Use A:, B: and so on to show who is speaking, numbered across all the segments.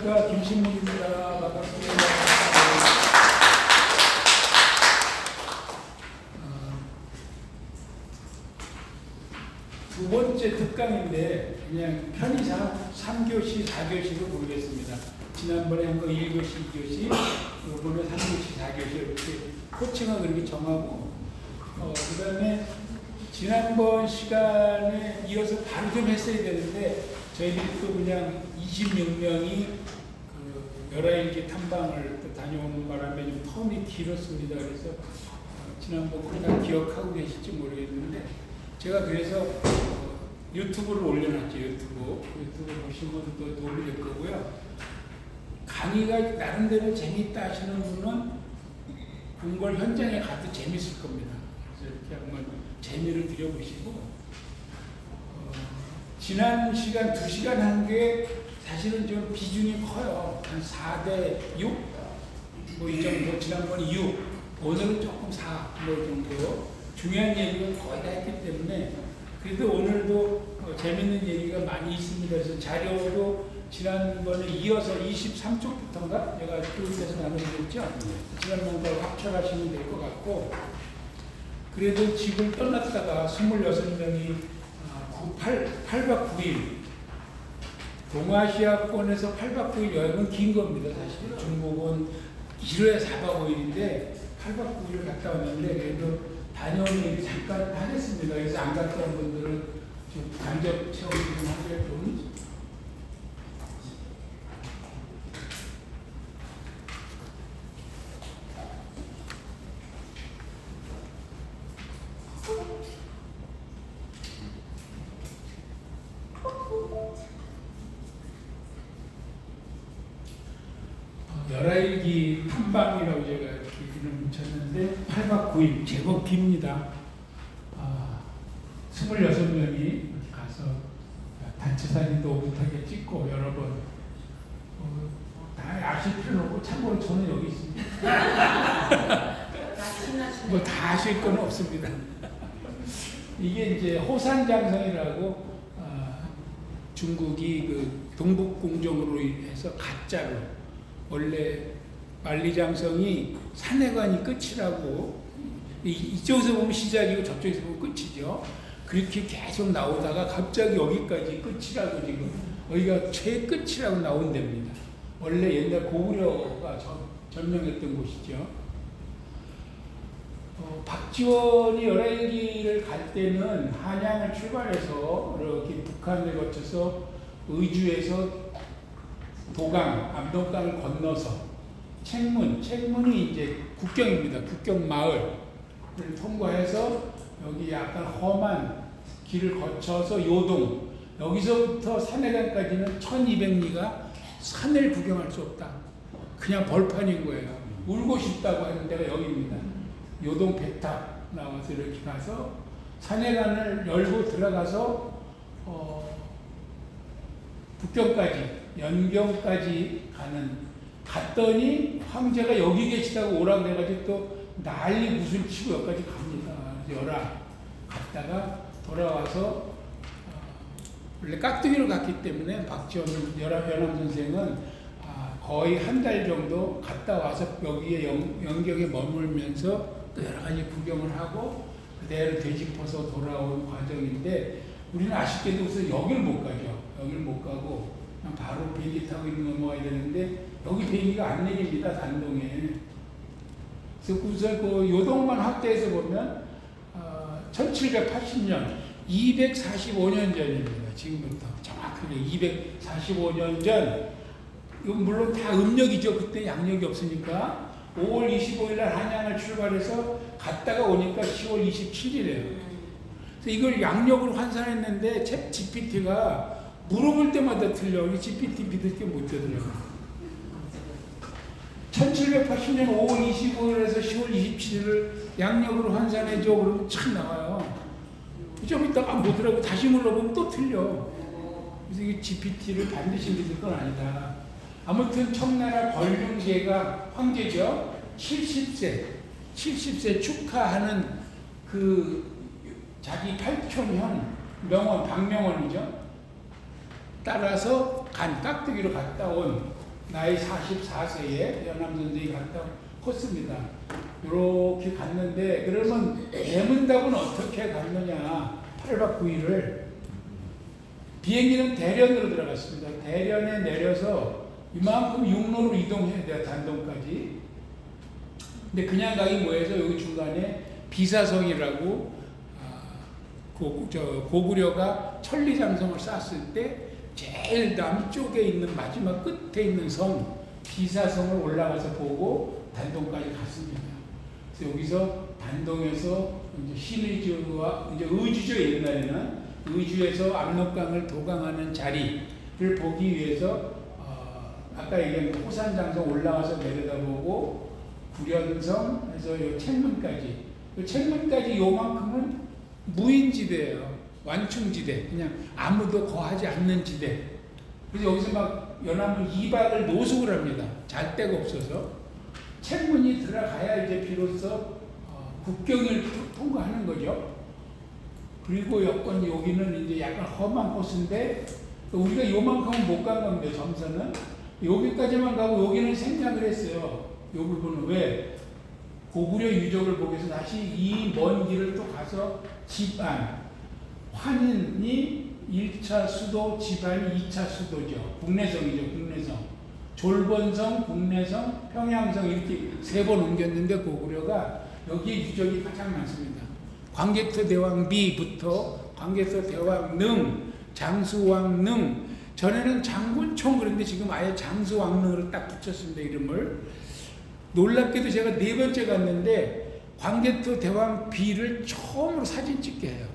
A: 안녕하십니까. 김신문입니다. 반갑습니다. 두 번째 특강인데 그냥 편의상 3교시, 4교시로 모르겠습니다. 지난번에 한 거 1교시, 2교시, 이번에 3교시, 4교시 이렇게 코칭을 그렇게 정하고 그 다음에 지난번 시간에 이어서 바로 좀 했어야 되는데 저희들이 또 그냥 26명이 그 열아일기 탐방을 또 다녀오는 바람에 좀 텀이 길었습니다. 그래서 지난번 그냥 기억하고 계실지 모르겠는데 제가 그래서 유튜브를 올려놨죠. 유튜브 보시면 또 도움이 될 거고요. 강의가 나름대로 재밌다 하시는 분은 궁궐 현장에 가도 재밌을 겁니다. 그래서 이렇게 한번 재미를 드려보시고 지난 시간 2시간 한 게 사실은 좀 비중이 커요. 한 4대 6? 뭐 이 정도, 지난번에 6, 오늘은 조금 4, 뭐 정도. 중요한 얘기가 거의 다 했기 때문에 그래도 오늘도 재밌는 얘기가 많이 있습니다. 그래서 자료도 지난번에 이어서 23쪽부터인가? 제가 교육에서 나눠드렸죠? 지난번과 합쳐가시면 될 것 같고 그래도 집을 떠났다가 26명이 8박 9일 동아시아권에서 8박 9일 여행은 긴 겁니다. 사실 중국은 길어야 4박 5일인데 8박 9일을 갔다 왔는데 그래도 다녀오는 얘기 잠깐 하겠습니다. 그래서 안 갔다 온 분들은 좀 간접 체험 좀 하게 좀. 열아일기 탐방이라고 제가 이렇게 이름 붙였는데 8박 9일 제법 깁니다. 26명이 가서 단체 사진도 오붓하게 찍고 여러 번 다 아실 필요는 없고 참고로 저는 여기 있습니다. 뭐 다 아실 건 없습니다. 이게 이제 호산장성이라고 중국이 그 동북공정으로 해서 가짜로 원래 만리장성이 산해관이 끝이라고 이쪽에서 보면 시작이고 저쪽에서 보면 끝이죠. 그렇게 계속 나오다가 갑자기 여기까지 끝이라고 지금 여기가 최끝이라고 나온 데입니다. 원래 옛날 고구려가 점령했던 곳이죠. 박지원이 열아일기를 갈 때는 한양을 출발해서 이렇게 북한을 거쳐서 의주에서 도강, 압록강을 건너서 책문이 이제 국경입니다. 국경 마을을 통과해서 여기 약간 험한 길을 거쳐서 요동, 여기서부터 산해관까지는 1200리가 산을 구경할 수 없다. 그냥 벌판인 거예요. 울고 싶다고 하는 데가 여기입니다. 요동 배탑 나와서 이렇게 가서 산해관을 열고 들어가서 북경까지 연경까지 갔더니 황제가 여기 계시다고 오라 그래가지고 또 난리 구슬 치고 여기까지 갑니다. 열아 갔다가 돌아와서 원래 깍두기로 갔기 때문에 박지원 연암 선생은 거의 한 달 정도 갔다 와서 여기에 연경에 머물면서 또 여러 가지 구경을 하고 그대로 되짚어서 돌아온 과정인데 우리는 아쉽게도 우선 여기를 못 가죠. 여기를 못 가고 그냥 바로 비행기 타고 넘어가야 되는데 여기 비행기가 안 내립니다. 단동에. 그래서 우선 그 요동만 확대해서 보면 1780년 245년 전입니다. 지금부터 정확하게 245년 전. 이건 물론 다 음력이죠. 그때 양력이 없으니까 5월 25일 날 한양을 출발해서 갔다가 오니까 10월 27일이에요. 그래서 이걸 양력으로 환산했는데 챗 GPT가 물어볼 때마다 틀려. GPT 믿을 게 못 되더라고요. 1780년 5월 25일에서 10월 27일을 양력으로 환산해줘. 그러면 참 나와요. 좀 이따가 못 들어가고 다시 물어보면 또 틀려. 그래서 이게 GPT를 반드시 믿을 건 아니다. 아무튼 청나라 벌중제가 황제죠. 70세 축하하는 그 자기 팔촌형 명원, 박명원이죠. 따라서 깍두기로 갔다 온 나이 44세에 연암 선생이 갔다 컸습니다. 이렇게 갔는데 그러면 대문답은 어떻게 갔느냐? 8박 9일을 비행기는 대련으로 들어갔습니다. 대련에 내려서 이만큼 육로로 이동해야 돼요. 단동까지. 근데 그냥 가기 뭐해서 여기 중간에 비사성이라고 고구려가 천리장성을 쌓았을 때 제일 남쪽에 있는 마지막 끝에 있는 성 비사성을 올라가서 보고 단동까지 갔습니다. 그래서 여기서 단동에서 이제 신의주와 이제 의주죠. 옛날에는 의주에서 압록강을 도강하는 자리를 보기 위해서 아까 얘기한 호산장성 올라가서 내려다보고 구련성에서 요 책문까지 요 책문까지 요만큼은 무인지대예요. 완충지대, 그냥 아무도 거하지 않는 지대. 그래서 여기서 막 연암은 2박을 노숙을 합니다. 잘 데가 없어서. 책문이 들어가야 이제 비로소 국경을 통과하는 거죠. 그리고 여기는 이제 약간 험한 코스인데 우리가 요만큼은 못 간 겁니다. 점선은 여기까지만 가고 여기는 생략을 했어요. 이 부분은 왜? 고구려 유적을 보기 위해서 다시 이 먼 길을 또 가서 집안 환인이 1차 수도, 집안이 2차 수도죠. 국내성이죠. 국내성. 졸본성, 국내성, 평양성 이렇게 3번 옮겼는데 고구려가 여기에 유적이 가장 많습니다. 광개토 대왕비부터 광개토 대왕능, 장수왕능, 전에는 장군총 그런데 지금 아예 장수왕능으로 딱 붙였습니다. 이름을. 놀랍게도 제가 4번째 갔는데 광개토 대왕비를 처음으로 사진 찍게 해요.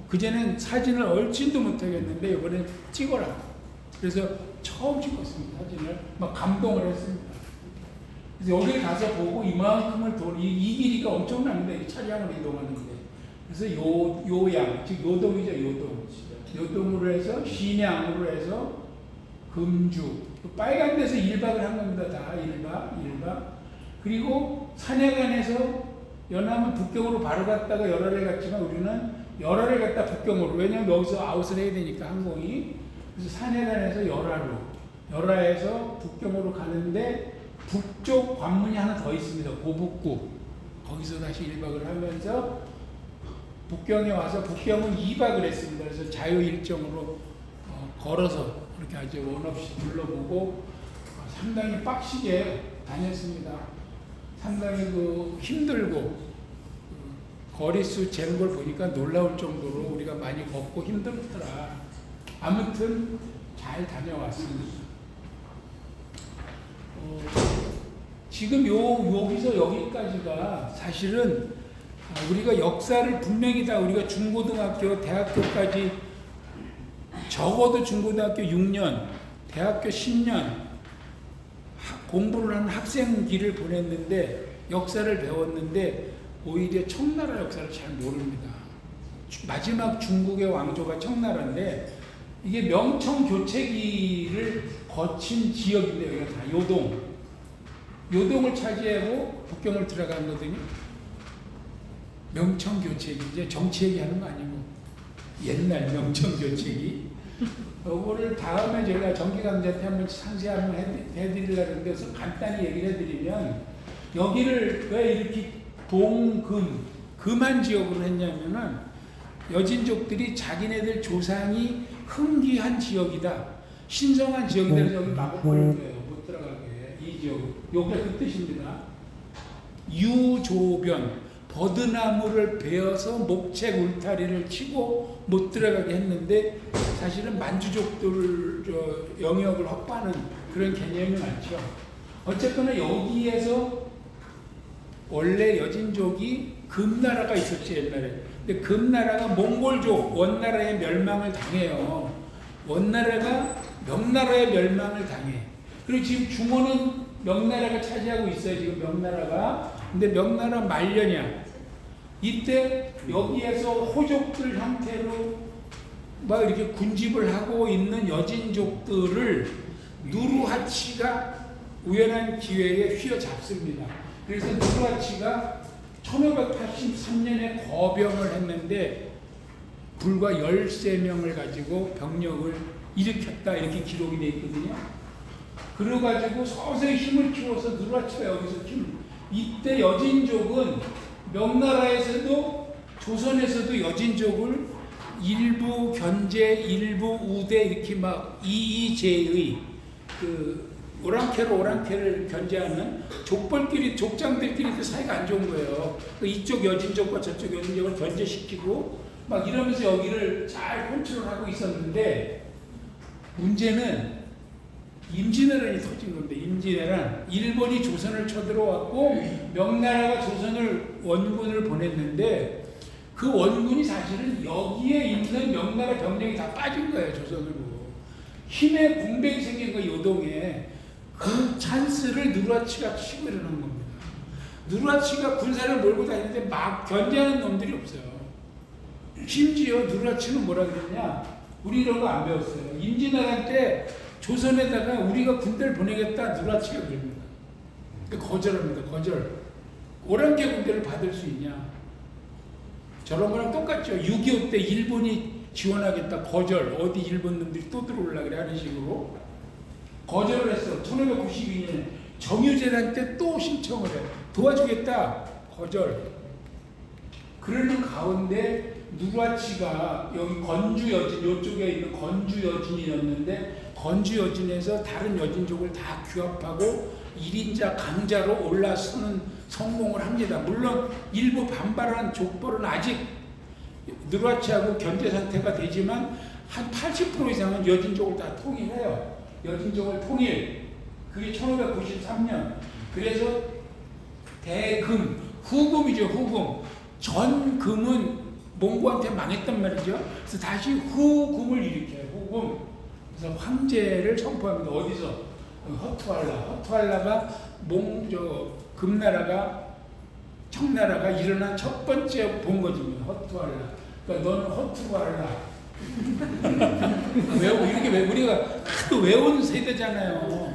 A: 그전엔 사진을 얼씬도 못하겠는데 이번엔 찍어라. 그래서 처음 찍었습니다. 사진을. 막 감동을 했습니다. 그래서 여기 가서 보고 이만큼을 이 길이가 엄청납니다. 차량을 이동하는데. 그래서 요양, 즉 요동이죠. 요동으로 해서 신양으로 해서 금주. 빨간 데서 1박을 한 겁니다. 다 1박. 그리고 산해관에서 연암은 북경으로 바로 갔다가 열화를 갔지만 우리는 열화를 갔다 북경으로. 왜냐면 여기서 아웃을 해야 되니까 항공이. 그래서 산해관에서 열화에서 북경으로 가는데 북쪽 관문이 하나 더 있습니다. 고북구. 거기서 다시 1박을 하면서 북경에 와서 북경은 2박을 했습니다. 그래서 자유 일정으로 걸어서 이렇게 아주 원 없이 둘러보고 상당히 빡시게 다녔습니다. 상당히 힘들고 거리수 재는 걸 보니까 놀라울 정도로 우리가 많이 걷고 힘들더라. 아무튼 잘 다녀왔습니다. 지금 여기서 여기까지가 사실은 우리가 역사를 분명히 다 우리가 중고등학교, 대학교까지 적어도 중고등학교 6년, 대학교 10년 공부를 하는 학생기를 보냈는데 역사를 배웠는데 오히려 청나라 역사를 잘 모릅니다. 마지막 중국의 왕조가 청나라인데 이게 명청 교체기를 거친 지역인데 여기가 다 요동을 차지하고 북경을 들어간 거거든요. 명청 교체기, 이제 정치 얘기하는 거 아니고 옛날 명청 교체기. 이거를 다음에 제가 정기 강좌 때 한번 상세히 한번 해드리려고 하는데 그래서 간단히 얘기를 해드리면 여기를 왜 이렇게 금한 지역으로 했냐면은 여진족들이 자기네들 조상이 흥귀한 지역이다, 신성한 지역이다 해서 여기 막아버릴 거예요. 못 들어가게. 이 지역. 요게 그 뜻입니다. 유조변, 버드나무를 베어서 목책 울타리를 치고 못 들어가게 했는데 사실은 만주족들 영역을 확보하는 그런 개념이 많죠. 어쨌거나 여기에서 원래 여진족이 금나라가 있었지 옛날에. 근데 금나라가 몽골족 원나라의 멸망을 당해요. 원나라가 명나라의 멸망을 당해. 그리고 지금 중원은 명나라가 차지하고 있어요. 지금 명나라가. 근데 명나라 말년이야. 이때 여기에서 호족들 형태로 막 이렇게 군집을 하고 있는 여진족들을 누르하치가 우연한 기회에 휘어잡습니다. 그래서 누르하치가 1583년에 거병을 했는데 불과 13명을 가지고 병력을 일으켰다 이렇게 기록이 되어 있거든요. 그래가지고 서서히 힘을 키워서 누라치가 여기서 이때 여진족은 명나라에서도 조선에서도 여진족을 일부 견제, 일부 우대 이렇게 막 이의제의 그 오랑캐를 견제하는 족벌끼리 족장들끼리 그 사이가 안 좋은 거예요. 이쪽 여진족과 저쪽 여진족을 견제시키고 막 이러면서 여기를 잘 컨트롤하고 있었는데 문제는 임진왜란이 터진 겁니다. 임진왜란. 일본이 조선을 쳐들어왔고 명나라가 조선을 원군을 보냈는데 그 원군이 사실은 여기에 있는 명나라 병력이 다 빠진 거예요. 조선으로. 힘의 공백이 생긴 거 요동에. 그 찬스를 누라치가 치고 일어난 겁니다. 누라치가 군사를 몰고 다니는데 막 견제하는 놈들이 없어요. 심지어 누라치는 뭐라 그랬냐? 우리 이런 거 안 배웠어요. 임진왜란 때 조선에다가 우리가 군대를 보내겠다 누라치가 그럽니다. 거절합니다. 거절. 오랑캐 군대를 받을 수 있냐? 저런 거랑 똑같죠. 6.25 때 일본이 지원하겠다. 거절. 어디 일본 놈들이 또 들어올라 그래 하는 식으로 거절을 했어. 1592년에 정유재란 때 또 신청을 해. 도와주겠다. 거절. 그러는 가운데 누라치가 여기 건주 여진, 이쪽에 있는 건주 여진이었는데 건주 여진에서 다른 여진족을 다 규합하고 1인자 강자로 올라서는 성공을 합니다. 물론 일부 반발한 족벌은 아직 누라치하고 견제 상태가 되지만 한 80% 이상은 여진족을 다 통일해요. 여진족을 통일. 그게 1593년. 그래서 대금, 후금이죠. 후금. 전금은 몽고한테 망했단 말이죠. 그래서 다시 후금을 일으켜요. 후금. 그래서 황제를 선포합니다. 어디서? 허투알라. 허투알라가 금나라가 청나라가 일어난 첫 번째 본거지입니다. 허투알라. 그러니까 너는 허투알라. 이렇게 우리가 하도 외운 세대잖아요.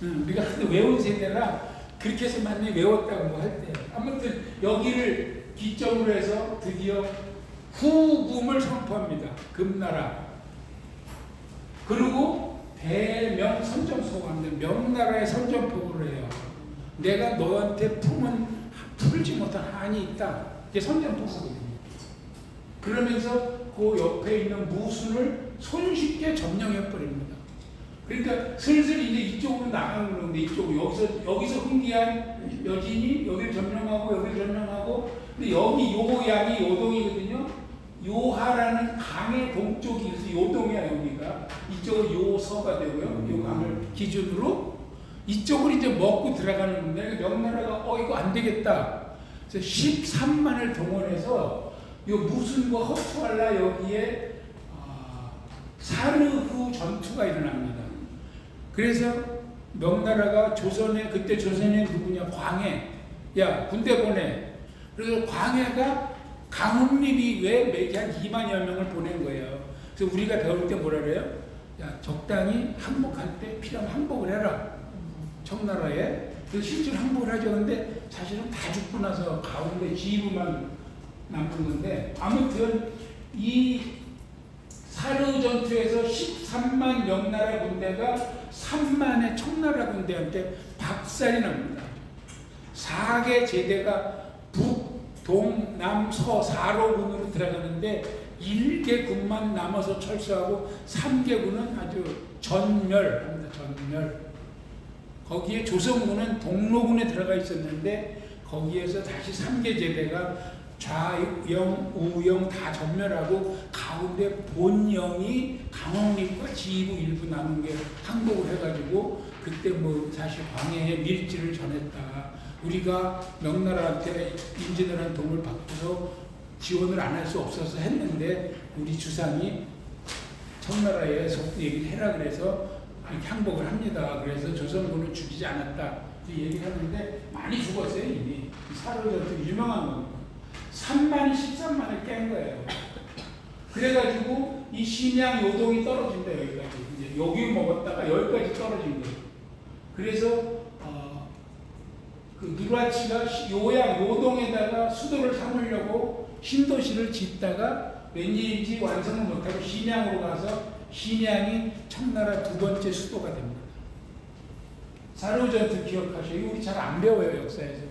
A: 우리가 하도 외운 세대라 그렇게 해서 많이 외웠다고 뭐 할 때. 아무튼 여기를 기점으로 해서 드디어 후금을 선포합니다. 금나라. 그리고 대명 선전포고를 합니다. 명나라의 선전포고를 해요. 내가 너한테 풀지 못한 한이 있다. 이게 선전포고거든요. 그러면서 그 옆에 있는 무순을 손쉽게 점령해버립니다. 그러니까 슬슬 이제 이쪽으로 나가는 건데 이쪽으로 여기서 흥기한 여진이 여기를 점령하고 여기를 점령하고 근데 여기 요양이 요동이거든요. 요하라는 강의 동쪽이 있어서 요동이야 여기가. 이쪽은 요서가 되고요. 요 강을 기준으로 이쪽으로 이제 먹고 들어가는 건데 명나라가 이거 안 되겠다. 그래서 13만을 동원해서 요 무순과 허투알라 여기에 사르후 전투가 일어납니다. 그래서 명나라가 그때 조선에 누구냐? 광해. 야 군대 보내. 그래서 광해가 강흥립이 왜 한 2만여 명을 보낸 거예요. 그래서 우리가 배울 때 뭐라 그래요? 야 적당히 항복할 때 필요하면 항복을 해라. 청나라에. 그래서 실제로 항복을 하죠. 근데 사실은 다 죽고 나서 가운데 지부만 남은 건데 아무튼 이 사르 전투에서 13만 명나라 군대가 3만의 청나라 군대한테 박살이 납니다. 4개 제대가 북, 동, 남, 서 4로군으로 들어가는데 1개 군만 남아서 철수하고 3개 군은 아주 전멸합니다. 전멸. 거기에 조선군은 동로군에 들어가 있었는데 거기에서 다시 3개 제대가 좌영, 우영 다 전멸하고 가운데 본영이 강홍립과 지부 일부 남은 게 항복을 해가지고 그때 뭐 사실 광해의 밀지를 전했다. 우리가 명나라한테 임진왜란 도움을 받고서 지원을 안 할 수 없어서 했는데 우리 주상이 청나라에 속 얘기를 해라 그래서 항복을 합니다. 그래서 조선군을 죽이지 않았다. 이 얘기를 하는데 많이 죽었어요 이미. 사로전투 유명한 겁니다. 3만이 13만을 깬 거예요. 그래가지고 이 신양 요동이 떨어진다 여기까지. 이제 여기 먹었다가 여기까지 떨어진 거예요. 그래서 그 누라치가 요동에다가 수도를 삼으려고 신도시를 짓다가 왠지 완성을 못하고 신양으로 가서 신양이 청나라 두 번째 수도가 됩니다. 사르우 전투 기억하셔요? 이거 우리 잘 안 배워요, 역사에서.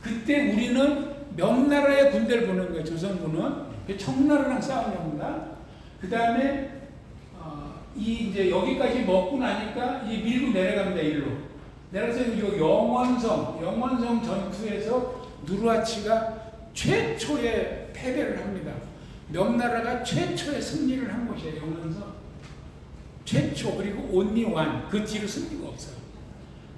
A: 그때 우리는 명나라의 군대를 보낸 거예요, 조선군은. 청나라랑 싸운 겁니다. 그 다음에 이제 여기까지 먹고 나니까 이 밀고 내려갑니다, 일로. 내려서 이 영원성 전투에서 누르하치가 최초의 패배를 합니다. 명나라가 최초의 승리를 한 것이에요, 영원성. 최초, 그리고 only one. 그 뒤로 승리가 없어요.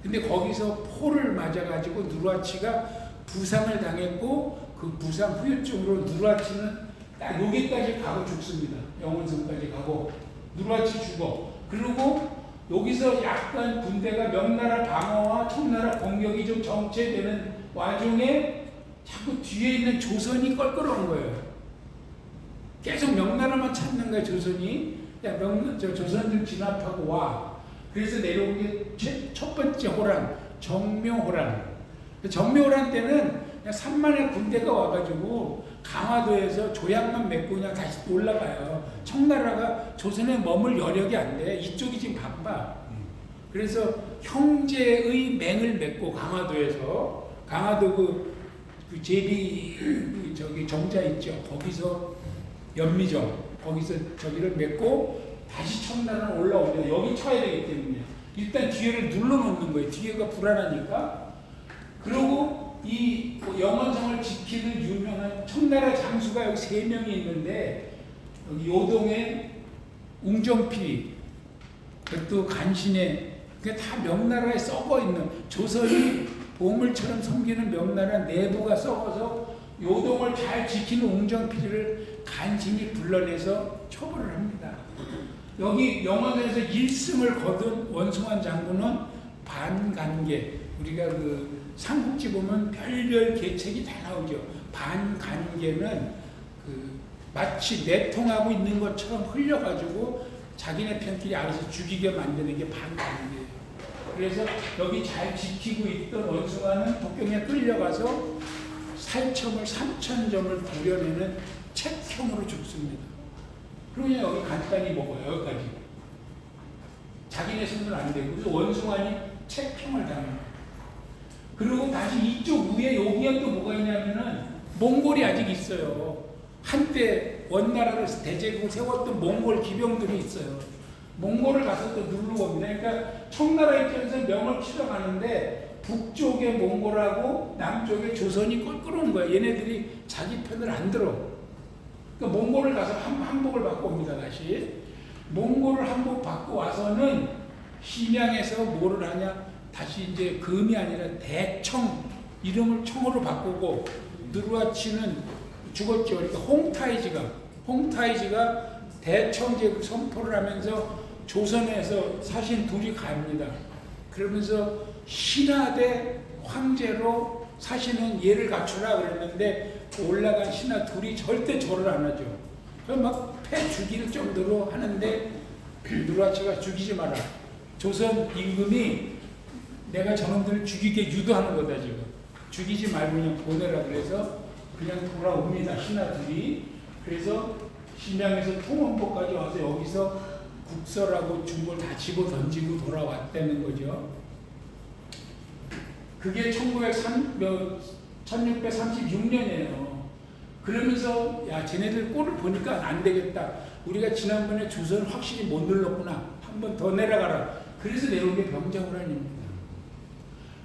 A: 근데 거기서 포를 맞아가지고 누르하치가 부상을 당했고, 그 부상 후유증으로 누르하치는 딱 여기까지 가고 죽습니다. 영원성까지 가고 누르하치 죽어. 그리고 여기서 약간 군대가 명나라 방어와 청나라 공격이 좀 정체되는 와중에 자꾸 뒤에 있는 조선이 껄끄러운 거예요. 계속 명나라만 찾는 거예요, 조선이. 야, 조선 좀 진압하고 와. 그래서 내려온 게 첫 번째 호란, 정묘호란. 정묘호란 때는 그냥 3만의 군대가 와가지고 강화도에서 조약만 맺고 그냥 다시 올라가요. 청나라가 조선에 머물 여력이 안 돼. 이쪽이 지금 바빠. 그래서 형제의 맹을 맺고 강화도에서, 강화도 그 제비 저기 정자 있죠. 거기서 연미정, 거기서 저기를 맺고 다시 청나라는 올라오죠. 여기 쳐야 되기 때문에 일단 뒤에를 눌러놓는 거예요. 뒤에가 불안하니까. 그리고 이 영원성을 지키는 유명한 청나라 장수가 여기 3명이 있는데, 여기 요동에 웅정필이, 또 간신에, 그게 다 명나라에 썩어 있는, 조선이 보물처럼 섬기는 명나라 내부가 썩어서 요동을 잘 지키는 웅정필을 간신히 불러내서 처벌을 합니다. 여기 영원성에서 1승을 거둔 원숭환 장군은 반간계, 우리가 그 삼국지 보면 별별 계책이 다 나오죠. 반간계는 그 마치 내통하고 있는 것처럼 흘려가지고 자기네 편끼리 알아서 죽이게 만드는 게 반간계예요. 그래서 여기 잘 지키고 있던 원숭아는 독경에 끌려가서 살점을 3,000점을 부려내는 책형으로 죽습니다. 그러면 여기 간단히 먹어요. 여기까지. 자기네 손은 안 되고. 그래서 원숭아니 책형을 당합니다. 그리고 다시 이쪽 위에 여기에 또 뭐가 있냐면은 몽골이 아직 있어요. 한때 원나라를 대제국을 세웠던 몽골 기병들이 있어요. 몽골을 가서 또 누르고 옵니다. 그러니까 청나라 입장에서 명을 치러 가는데 북쪽에 몽골하고 남쪽에 조선이 껄끄러운 거야. 얘네들이 자기 편을 안 들어. 그러니까 몽골을 가서 항복을 받고 옵니다. 다시 몽골을 항복 받고 와서는 심양에서 뭐를 하냐, 다시 이제 금이 아니라 대청, 이름을 청으로 바꾸고, 누르하치는 죽었죠. 그러니까 홍타이지가 대청제국 선포를 하면서 조선에서 사신 둘이 갑니다. 그러면서 신하 대 황제로 사신은 예를 갖추라 그랬는데, 올라간 신하 둘이 절대 절을 안 하죠. 그럼 막 패 죽일 정도로 하는데, 누르하치가 죽이지 마라. 조선 임금이 내가 저놈들을 죽이게 유도하는 거다 지금. 죽이지 말고 그냥 보내라 그래서 그냥 돌아옵니다, 신하들이. 그래서 심양에서 통원보까지 와서 여기서 국서라고 준 걸 다 집어 던지고 돌아왔다는 거죠. 그게 1636년이에요. 그러면서 야, 쟤네들 꼴을 보니까 안 되겠다. 우리가 지난번에 조선을 확실히 못 눌렀구나. 한 번 더 내려가라. 그래서 내려온 게 병자호란입니다.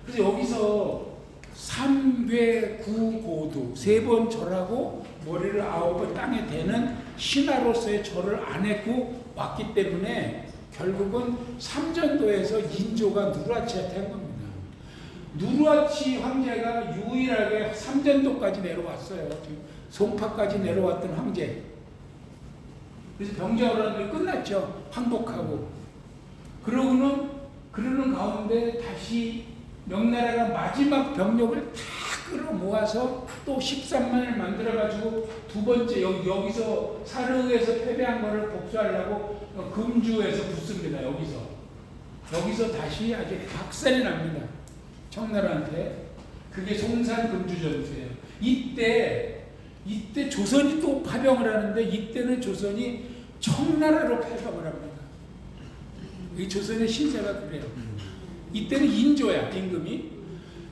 A: 그래서 여기서 3괴 9고두 3번 절하고 머리를 9번 땅에 대는 신하로서의 절을 안 했고 왔기 때문에 결국은 삼전도에서 인조가 누르하치한테 한 겁니다. 누르하치 황제가 유일하게 삼전도까지 내려왔어요. 송파까지 내려왔던 황제. 그래서 병자호란이 끝났죠. 항복하고. 그러는 가운데 다시 명나라가 마지막 병력을 다 끌어모아서 또 13만을 만들어가지고 두 번째 여기서 사르에서 패배한 거를 복수하려고 금주에서 붙습니다. 여기서 다시 아주 박살이 납니다. 청나라한테. 그게 송산 금주전투예요. 이때 조선이 또 파병을 하는데, 이때는 조선이 청나라로 파병을 합니다. 이 조선의 신세가 그래요. 이때는 인조야, 임금이.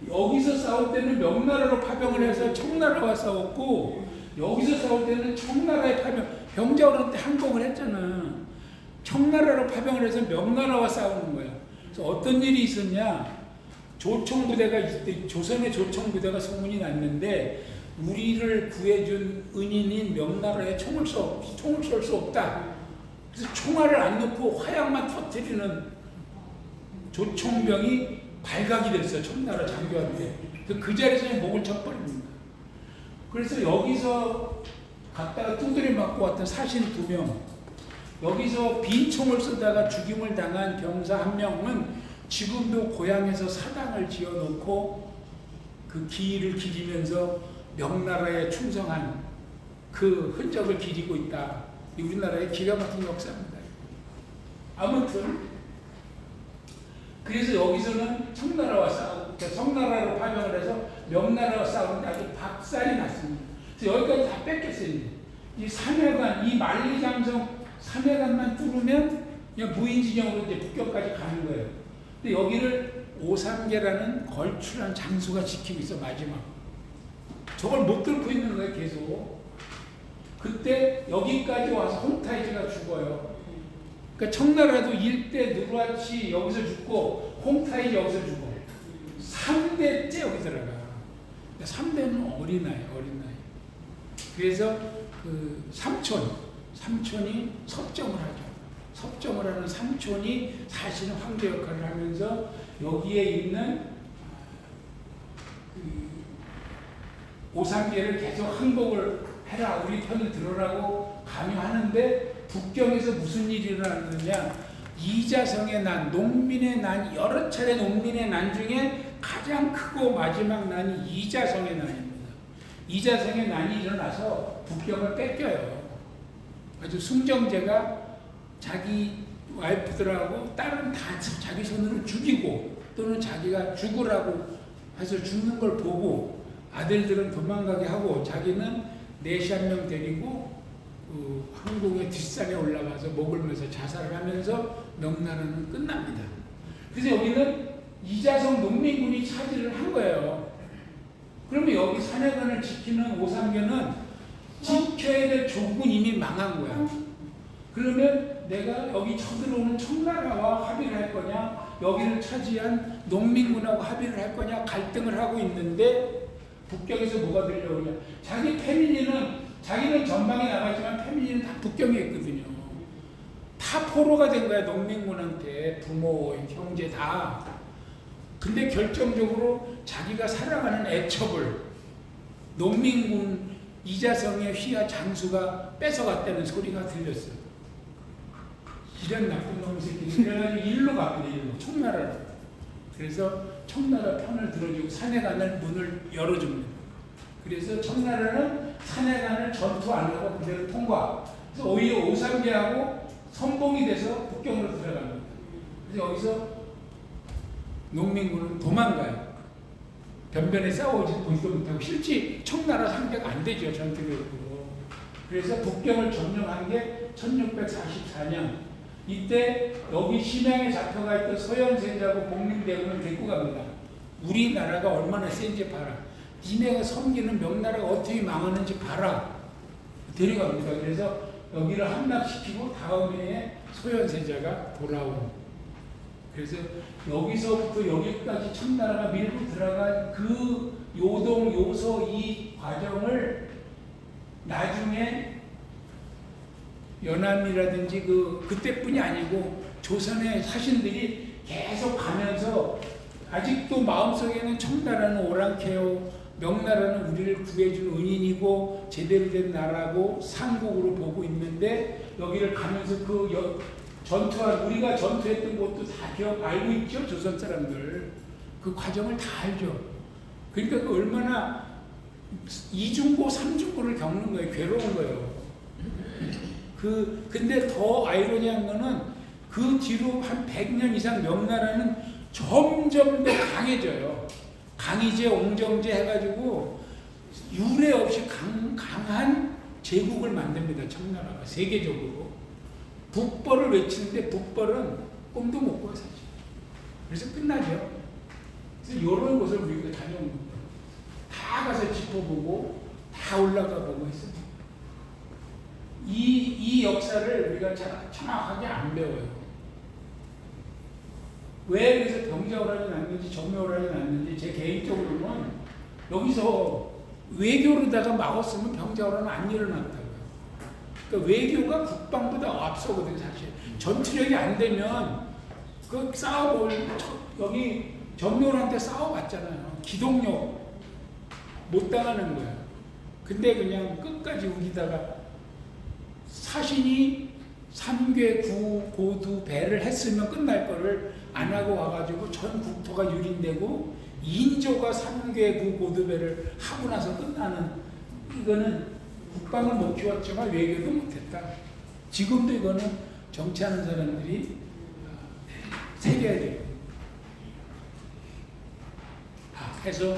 A: 여기서 싸울 때는 명나라로 파병을 해서 청나라와 싸웠고, 여기서 싸울 때는 청나라에 파병, 병자호란 때 항복을 했잖아. 청나라로 파병을 해서 명나라와 싸우는 거야. 그래서 어떤 일이 있었냐? 조총부대가 이때 조선의 조총부대가 소문이 났는데, 우리를 구해준 은인인 명나라에 총을 쏠 수 없다. 그래서 총알을 안 넣고 화약만 터뜨리는 조총병이 발각이 됐어요. 청나라 장교한테. 그 자리에서 목을 쳐버립니다. 그래서 여기서 갔다가 두드려 맞고 왔던 사신 2명, 여기서 빈 총을 쏘다가 죽임을 당한 병사 1명은 지금도 고향에서 사당을 지어놓고 그 기일을 기리면서 명나라에 충성한 그 흔적을 기리고 있다. 우리나라의 기가 막힌 역사입니다. 아무튼 그래서 여기서는 청나라와 싸우고, 청나라로 파병을 해서 명나라와 싸우는데 아주 박살이 났습니다. 그래서 여기까지 다 뺏겼어요. 이 삼해관, 이 만리장성 삼해관만 뚫으면 그냥 무인진영으로 이제 북경까지 가는 거예요. 근데 여기를 오삼계라는 걸출한 장수가 지키고 있어, 마지막. 저걸 못 뚫고 있는 거예요, 계속. 그때 여기까지 와서 홍타이즈가 죽어요. 그러니까 청나라도 일대 누르하치 여기서 죽고 홍타이즈 여기서 죽어. 3대째 여기 들어가. 3대는 어린아이. 그래서 그 삼촌이 섭정을 하죠. 섭정을 하는 삼촌이 사실은 황제 역할을 하면서 여기에 있는 오삼계를 계속 항복을 해라, 우리 편을 들어라고 강요하는데, 북경에서 무슨 일이 일어났느냐? 이자성의 난, 농민의 난, 여러 차례 농민의 난 중에 가장 크고 마지막 난이 이자성의 난입니다. 이자성의 난이 일어나서 북경을 뺏겨요. 아주 숭정제가 자기 와이프들하고 딸은 다 자기 손으로 죽이고, 또는 자기가 죽으라고 해서 죽는 걸 보고 아들들은 도망가게 하고, 자기는 내시 1명 데리고 항공의 뒷산에 올라가서 목을 매서 자살을 하면서 명나라는 끝납니다. 그래서 여기는 이자성 농민군이 차지를 한 거예요. 그러면 여기 산해관을 지키는 오삼계는 지켜야 될 조국은 이미 망한 거야. 그러면 내가 여기 쳐들어오는 청나라와 합의를 할 거냐, 여기를 차지한 농민군하고 합의를 할 거냐 갈등을 하고 있는데, 북경에서 뭐가 들려오냐? 자기 패밀리는, 자기는 전방에 나가지만 패밀리는 다 북경에 있거든요. 다 포로가 된 거야, 농민군한테. 부모, 형제 다. 근데 결정적으로 자기가 사랑하는 애첩을 농민군 이자성의 휘하 장수가 뺏어갔다는 소리가 들렸어요. 이런 나쁜 놈 새끼들. 그래가지고 일로 갑니다, 일로. 청나라로. 그래서 청나라 편을 들어주고 산해관을 문을 열어줍니다. 그래서 청나라는 산해관을 전투 안 하고 그대로 통과. 그래서 오히려 오삼계하고 선봉이 돼서 북경으로 들어갑니다. 그래서 여기서 농민군은 도망가요. 변변에 싸우지도 못하고, 실제 청나라 상대가 안 되죠, 전투력으로. 그래서 북경을 점령한 게 1644년. 이때 여기 심양에 잡혀가 있던 서현세자고 복림대군을 데리고 갑니다. 우리나라가 얼마나 센지 봐라. 니네가 섬기는 명나라가 어떻게 망하는지 봐라. 데려갑니다. 그래서 여기를 함락시키고 다음 해에 소현세자가 돌아온. 그래서 여기서부터 여기까지 청나라가 밀고 들어간 그 요동, 요소 이 과정을 나중에 연암이라든지 그때뿐이 아니고 조선의 사신들이 계속 가면서 아직도 마음속에는 청나라는 오랑캐요, 명나라는 우리를 구해준 은인이고 제대로 된 나라고 상국으로 보고 있는데, 여기를 가면서 전투한, 우리가 전투했던 것도 다 알고 있죠, 조선 사람들. 그 과정을 다 알죠. 그러니까 얼마나 이중고, 삼중고를 겪는 거예요. 괴로운 거예요. 근데 더 아이러니한 거는 그 뒤로 한 100년 이상 명나라는 점점 더 강해져요. 강희제, 옹정제 해가지고 유례 없이 강한 제국을 만듭니다. 청나라가 세계적으로. 북벌을 외치는데 북벌은 꿈도 못 꿔요, 사실. 그래서 끝나죠. 그래서 이런 곳을 우리가 다녀온 겁니다. 다 가서 짚어보고 다 올라가 보고 했습니다. 이 역사를 우리가 정확하게 안 배워요. 왜 그래서 병자호란이 났는지 정묘호란이 났는지 제 개인적으로는 여기서 외교로다가 막았으면 병자호란은 안 일어났다고요. 그러니까 외교가 국방보다 앞서거든요. 사실 전투력이 안 되면 그 여기 정묘호란 때 싸워봤잖아요. 기동력 못 당하는 거야. 근데 그냥 끝까지 우기다가 사신이 3궤 9 고두 배를 했으면 끝날 거를 안 하고 와가지고 전 국토가 유린되고 인조가 3궤 9 고두 배를 하고 나서 끝나는, 이거는 국방을 못 키웠지만 외교도 못했다. 지금도 이거는 정치하는 사람들이 새겨야 돼요. 해서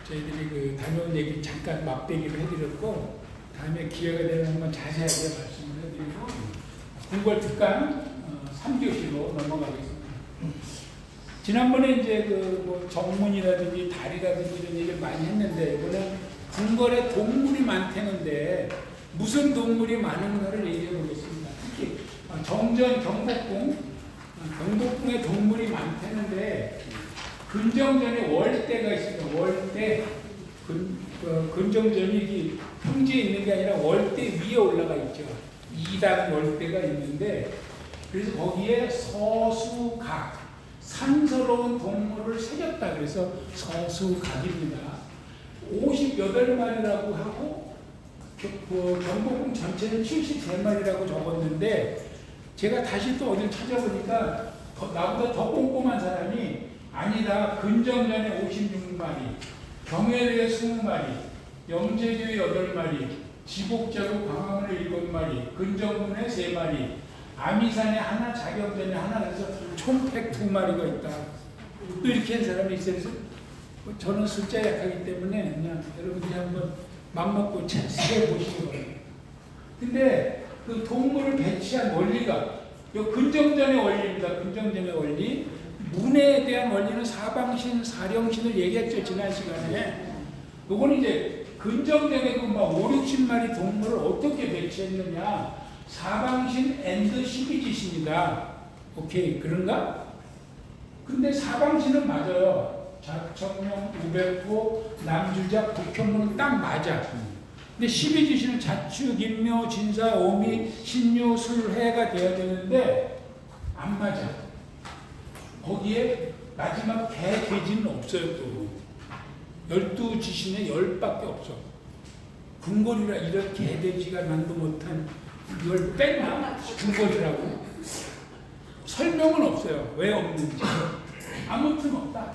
A: 저희들이 그 다녀온 얘기 잠깐 맛배기를 해드렸고, 다음에 기회가 되면 한번 자세하게 말씀을 해드리고, 궁궐 특강 3교시로 넘어가겠습니다. 지난번에 이제 뭐 정문이라든지 달이라든지 이런 얘기를 많이 했는데, 이번엔 궁궐에 동물이 많다는데 무슨 동물이 많은가를 얘기해 보겠습니다. 특히 정전 경복궁에 동물이 많다는데, 근정전에 월대가 있습니다. 월대. 근정전이 평지에 있는 게 아니라 월대 위에 올라가 있죠. 2단 월대가 있는데, 그래서 거기에 서수각, 상스러운 동물을 새겼다. 그래서 서수각입니다. 58마리라고 하고, 경복궁 전체는 73마리라고 적었는데, 제가 다시 또 어딜 찾아보니까 나보다 더 꼼꼼한 사람이 아니다, 근정전에 56마리, 경회로에 20마리, 영재교에 8마리, 지복자로 광화문에 7마리, 근정문에 3마리, 아미산에 하나, 자경전에 하나, 그래서 총 102마리가 있다. 또 이렇게 한 사람이 있어요. 그래서 저는 숫자 약하기 때문에 그냥 여러분들이 한번 맘먹고 세보시기 바랍니다. 근데 그 동물을 배치한 원리가 요 근정전의 원리입니다. 근정전의 원리. 문에 대한 원리는 사방신, 사령신을 얘기했죠, 지난 시간에. 요건 이제 근정전에 그 막 5, 60마리 동물을 어떻게 배치했느냐. 사방신 앤드 12지신이다. 오케이, 그런가? 근데 사방신은 맞아요. 자청명, 우백호, 남주작, 북현문은 딱 맞아. 근데 12지신은 자축, 인묘, 진사, 오미, 신유, 술, 해가 돼야 되는데 안 맞아. 거기에 마지막 개, 돼지는 없어요. 또 12지신에 10밖에 없어. 궁궐이라 이런 개, 돼지가 만도 못한 이걸 빼나? 궁궐이라고? 설명은 없어요. 왜 없는지. 아무튼 없다.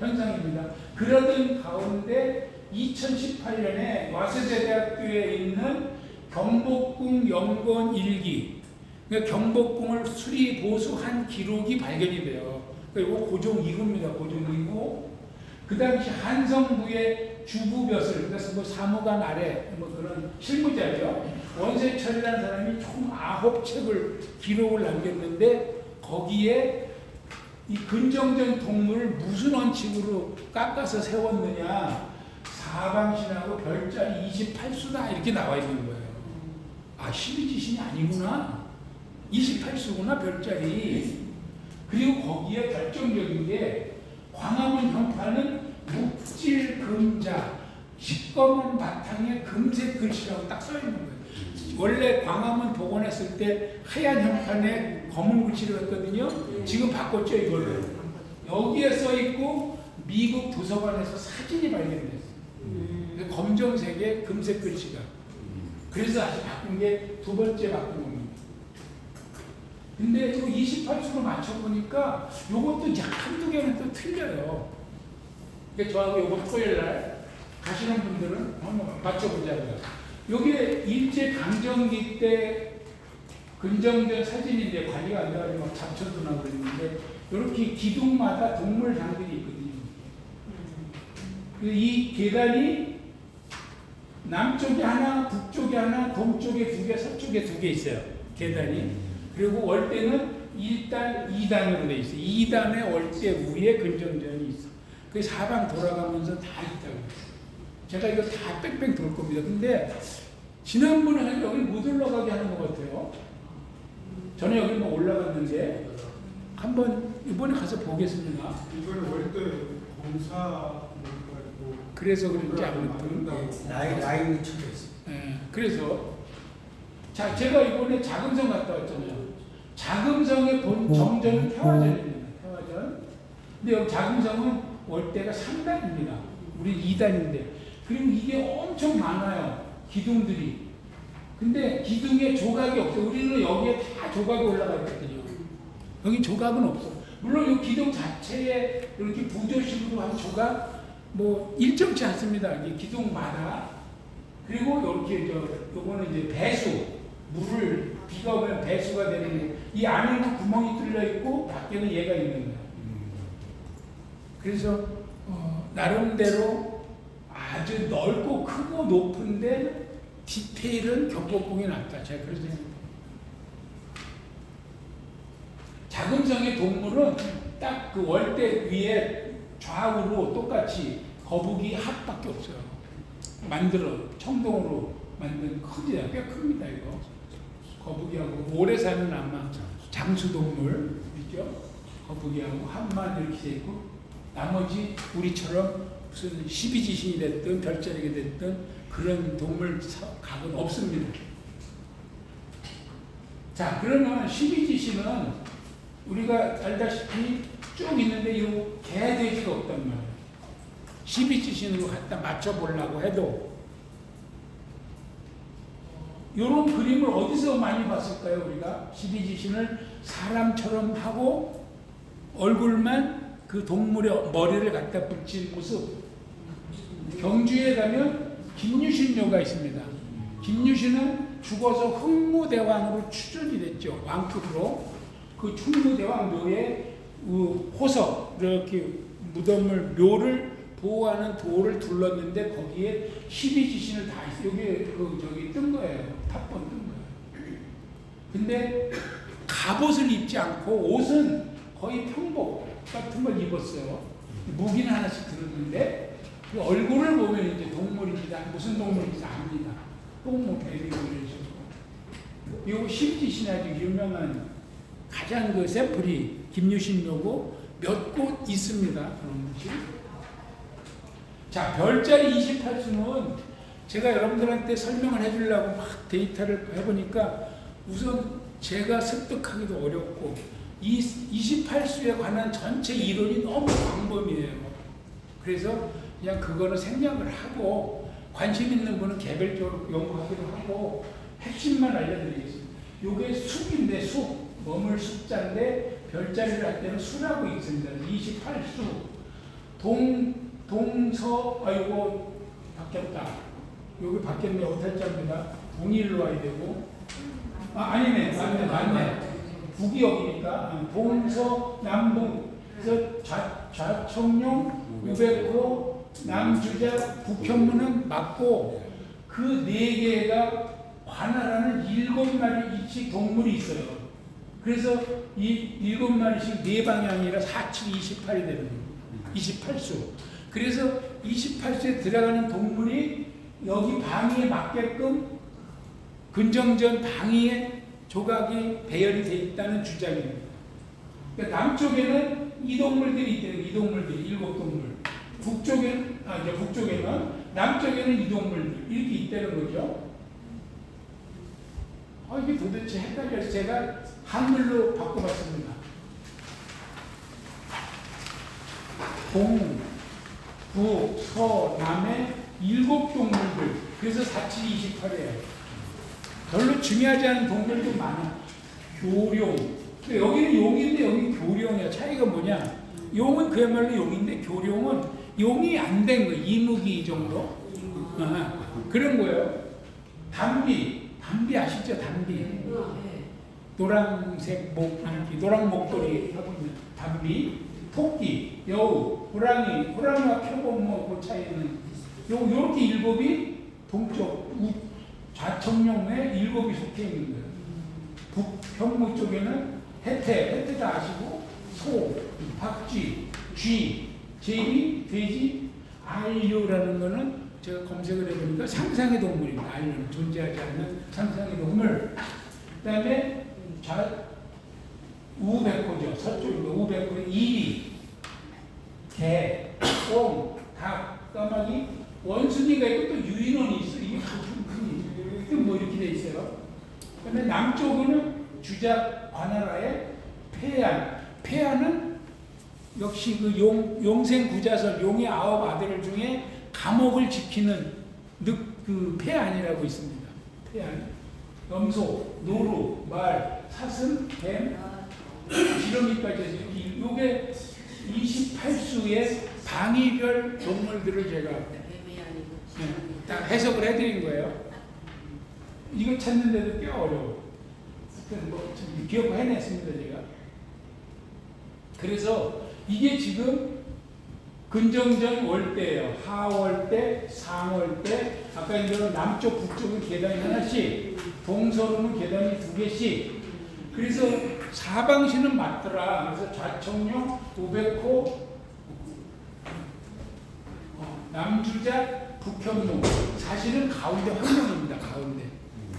A: 현상입니다. 그러던 가운데 2018년에 와세대대학교에 있는 경복궁 연건 일기, 그러니까 경복궁을 수리 보수한 기록이 발견이 돼요. 그러니까 이거 고종 2구입니다. 고종 2구. 그 당시 한성부의 주부벼슬, 그래서 뭐 사무관 아래 뭐 그런 실무자죠. 원세철이라는 사람이 총 9책을 기록을 남겼는데, 거기에 이 근정전 동물을 무슨 원칙으로 깎아서 세웠느냐, 사방신하고 별자리 28수다 이렇게 나와 있는 거예요. 아, 12지신이 아니구나. 28수구나, 별자리. 그리고 거기에 결정적인 게 광화문 현판은 묵질 금자, 시꺼먼 바탕에 금색 글씨라고 딱 써 있는 거예요. 원래 광화문 복원했을 때 하얀 현판에 검은 글씨로 했거든요. 지금 바꿨죠, 이걸로. 여기에 써 있고 미국 도서관에서 사진이 발견됐어요. 검정색의 금색 글씨가. 그래서 다시 바꾼 게 두 번째 바꾼 겁니다. 근데 이거 28수로 맞춰보니까 요것도 한두 개는 또 틀려요. 그러니까 저하고 요번 토요일날 가시는 분들은 한번 맞춰보자고요. 요게 일제 강점기 때 근정전 사진인데 관리가 안 돼가지고 막 잡초도 나고 그랬는데, 이렇게 기둥마다 동물 장들이 있거든요. 이 계단이 남쪽에 하나, 북쪽에 하나, 동쪽에 2개, 서쪽에 2개 있어요. 계단이. 그리고 월대는 1단, 2단으로 돼 있어. 2단의 월대 위에 근정전이 있어. 그 사방 돌아가면서 다 있다고. 제가 이거 다 뺑뺑 돌 겁니다. 근데 지난번에 여기 못 올라가게 하는 것 같아요. 저는 여기 뭐 올라갔는데 한번 이번에 가서 보겠습니다.
B: 이거는 월대 공사
A: 그래서 그런지 아무튼
B: 라인이 쳐져 있어.
A: 예, 그래서 자 제가 이번에 자금성 갔다 왔잖아요. 자금성의 본 정전은 태화전입니다. 태화전. 근데 여기 자금성은 월대가 3단입니다. 우리 2단인데 그리고 이게 엄청 많아요. 기둥들이. 근데 기둥에 조각이 없어요. 우리는 여기에 다 조각이 올라가 있거든요. 여기 조각은 없어. 물론 이 기둥 자체에 이렇게 부조식으로 한 조각 뭐 일정치 않습니다. 이게 기둥마다. 그리고 이렇게 요거는 이제 배수, 물을 비가 오면 배수가 되는 이 안에는 구멍이 뚫려 있고 밖에는 얘가 있는 거예요. 그래서 나름대로 아주 넓고 크고 높은데 디테일은 경복궁이 낫다. 제가 그래서 자금성의 동물은 딱 그 월대 위에 좌우로 똑같이 거북이 합밖에 없어요. 청동으로 만든 크지요. 꽤 큽니다 이거. 거북이하고 오래 사는 아마 장수동물이죠. 거북이하고 합만 이렇게 돼 있고 나머지 우리처럼 무슨 12지신이 됐든 별자리가 됐든 그런 동물 각은 없습니다. 자 그러면 12지신은 우리가 알다시피 쭉 있는데 이 개, 돼지가 없단 말이에요. 12지신으로 갖다 맞춰보려고 해도 이런 그림을 어디서 많이 봤을까요? 우리가 12지신을 사람처럼 하고 얼굴만 그 동물의 머리를 갖다 붙인 모습. 경주에 가면 김유신묘가 있습니다. 김유신은 죽어서 흥무대왕으로 추존이 됐죠. 왕급으로. 그 충무대왕 묘에 호석 이렇게 무덤을 묘를 보호하는 돌을 둘렀는데 거기에 12지신을 다 있어요. 여기 저기 뜬 거예요. 탑본 뜬 거예요. 근데 갑옷을 입지 않고 옷은 거의 평복 같은 걸 입었어요. 무기는 하나씩 들었는데 그 얼굴을 보면 이제 동물입니다. 무슨 동물인지 압니다. 똥뭐 배리고 이런 식으로. 이거 12지신이 아주 유명한 가장 그 샘플이 김유신묘고 몇 곳 있습니다. 그런 곳이. 자, 별자리 28수는 제가 여러분들한테 설명을 해주려고 막 데이터를 해보니까 우선 제가 습득하기도 어렵고 이 28수에 관한 전체 이론이 너무 광범위해요. 그래서 그냥 그거는 생략을 하고 관심 있는 분은 개별적으로 연구하기도 하고 핵심만 알려드리겠습니다. 이게 숲인데 숲. 머물 숫자인데 별자리를 할 때는 수라고 있습니다. 28수. 이거 바뀌었다. 여기 바뀌었네. 오탈자입니다. 동일로 와야 되고. 아니네. 맞네. 북이 여기니까. 동서, 남동. 그래서 좌청룡, 우백호, 남주자, 북현무는 맞고 그 네 개가 관할하는 7마리씩 동물이 있어요. 그래서 이 7마리씩 4방향이라 4, 7, 28이 되는 거예요. 28수. 그래서 28수에 들어가는 동물이 여기 방위에 맞게끔 근정전 방위에 조각이 배열이 되어 있다는 주장입니다. 그러니까 남쪽에는 이 동물들이 있대요. 이 동물들이 7동물. 북쪽에는 남쪽에는 이 동물들 이렇게 있다는 거죠. 이게 도대체 헷갈려서 제가 한글로 바꿔봤습니다. 동, 부, 서, 남의 7동물들. 그래서 4, 7, 28이에요. 별로 중요하지 않은 동물도 많아. 교룡. 여기는 용인데 여기 교룡이야. 차이가 뭐냐? 용은 그야말로 용인데 교룡은 용이 안 된 거예요. 이무기 정도. 그런 거예요. 담비 아시죠? 담비. 노란색 노랑 목도리 하고 있는 담비, 토끼, 여우, 호랑이와 표범 그 차이는 요렇게 7이 동쪽 좌청룡에 7이 속해 있는 거예요. 북현무 쪽에는 혜태 다 아시고, 소, 박쥐, 쥐, 제비, 돼지, 안류라는 거는 제가 검색을 해보니까 상상의 동물입니다. 안류는 존재하지 않는 상상의 동물. 그 다음에 우백호죠. 서쪽으로 우백호, 이리, 개, 꽁, 닭, 까마귀, 원숭이가 있고 또 유인원이 있어. 이게 뭐 이렇게 돼 있어요. 그다음에 남쪽은 주작 관할하에 폐하는 역시 그 용생 구자설 용의 9 아들 중에 감옥을 지키는 그 폐안이라고 있습니다. 폐안, 염소, 노루, 말, 사슴, 뱀, 지렁이까지 이게 28수의 방위별 동물들을 제가 다 해석을 해드린 거예요. 이거 찾는데도 꽤 어려워. 뭐 기억해냈습니다 제가. 그래서 이게 지금 근정전 월대예요. 하월대, 상월대. 아까 이제 남쪽, 북쪽은 계단이 하나씩, 동서로는 계단이 2개씩. 그래서 사방시는 맞더라. 그래서 좌청룡, 우백호, 남주작, 북현무. 사실은 가운데 황룡입니다. 가운데.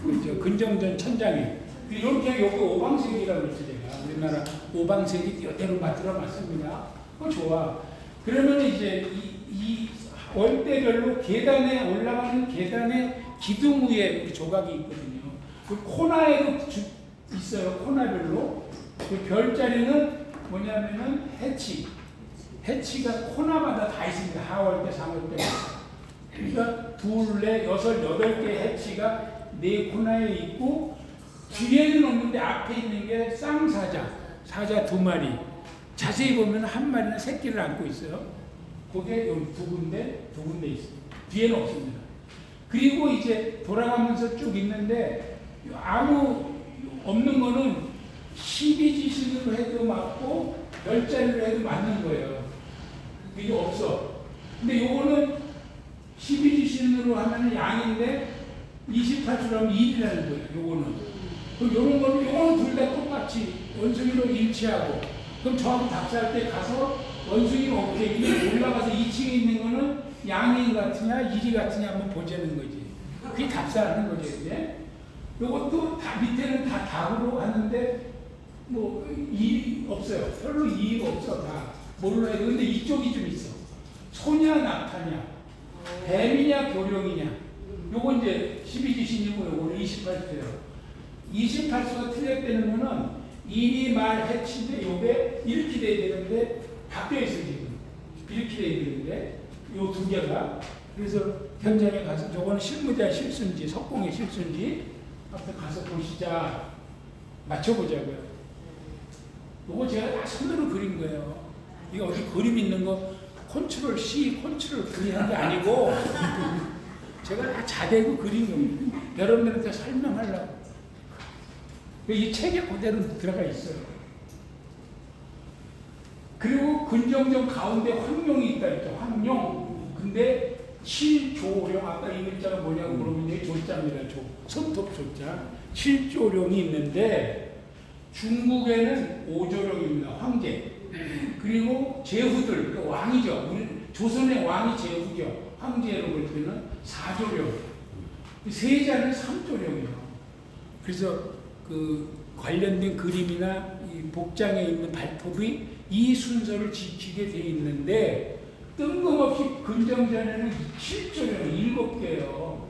A: 그렇죠. 근정전 천장에. 이렇게 여기 오방색이라고 그랬죠 제가. 우리나라 오방색이 이대로 맞더라 맞습니다. 그거 좋아. 그러면 이제 이 월대별로 계단에 올라가는 계단의 기둥 위에 조각이 있거든요. 그 코나에도 있어요. 코나별로. 그 별자리는 뭐냐면은 해치가 코나마다 다 있습니다. 하월대, 상월대. 그러니까 2, 4, 6, 8개 해치가 4코나에 있고 뒤에는 없는데 앞에 있는 게 쌍사자, 사자 2마리. 자세히 보면 한 마리는 새끼를 안고 있어요. 그게 여기 2군데 있어요. 뒤에는 없습니다. 그리고 이제 돌아가면서 쭉 있는데 아무 없는 거는 12지신으로 해도 맞고 별자리로 해도 맞는 거예요. 이게 없어. 근데 요거는 12지신으로 하면 양인데 28주로 하면 1이라는 거예요. 요거는. 그럼 요거는 둘 다 똑같이 원숭이로 일치하고, 그럼 저하고 답사할 때 가서 원숭이는 어떻게 올라가서 2층에 있는 거는 양인 같으냐 일이 같으냐 한번 보자는 거지. 그게 답사하는 거죠. 이제 요것도 다 밑에는 다 닭으로 하는데 뭐 일이 없어요. 별로 이의가 없어. 다 뭘로 해도. 근데 이쪽이 좀 있어. 소냐 낙타냐, 뱀이냐 고령이냐. 요거 이제 12지신이고 요거는 28수예요. 28수가 틀렸다는 거는 일이 말 해치인데 요게 이렇게 돼야 되는데 바뀌어 있어요 지금. 이렇게 돼야 되는데 요 2개가. 그래서 현장에 가서 저거는 실무자 실수인지 석공의 실수인지 앞에 가서 보시자. 맞춰보자고요. 요거 제가 다 손으로 그린 거예요. 이거 어디 그림 있는 거 컨트롤 C, 컨트롤 V 한 게 아니고 제가 다 자대고 그린 겁니다. 여러분들한테 설명하려고. 이 책에 그대로 들어가 있어요. 그리고 근정전 가운데 황룡이 있다 했죠. 황룡. 근데 7조룡, 아까 이 글자가 뭐냐고 물어보면 이게 조자입니다. 손톱 조자. 7조룡이 있는데 중국에는 5조룡입니다. 황제. 그리고 제후들, 그러니까 왕이죠. 우리 조선의 왕이 제후죠. 황제로 볼 때는 4조룡. 세자는 3조룡이에요. 그래서 그 관련된 그림이나 이 복장에 있는 발톱이 이 순서를 지키게 돼 있는데 뜬금없이 근정전에는 7조령 7개예요.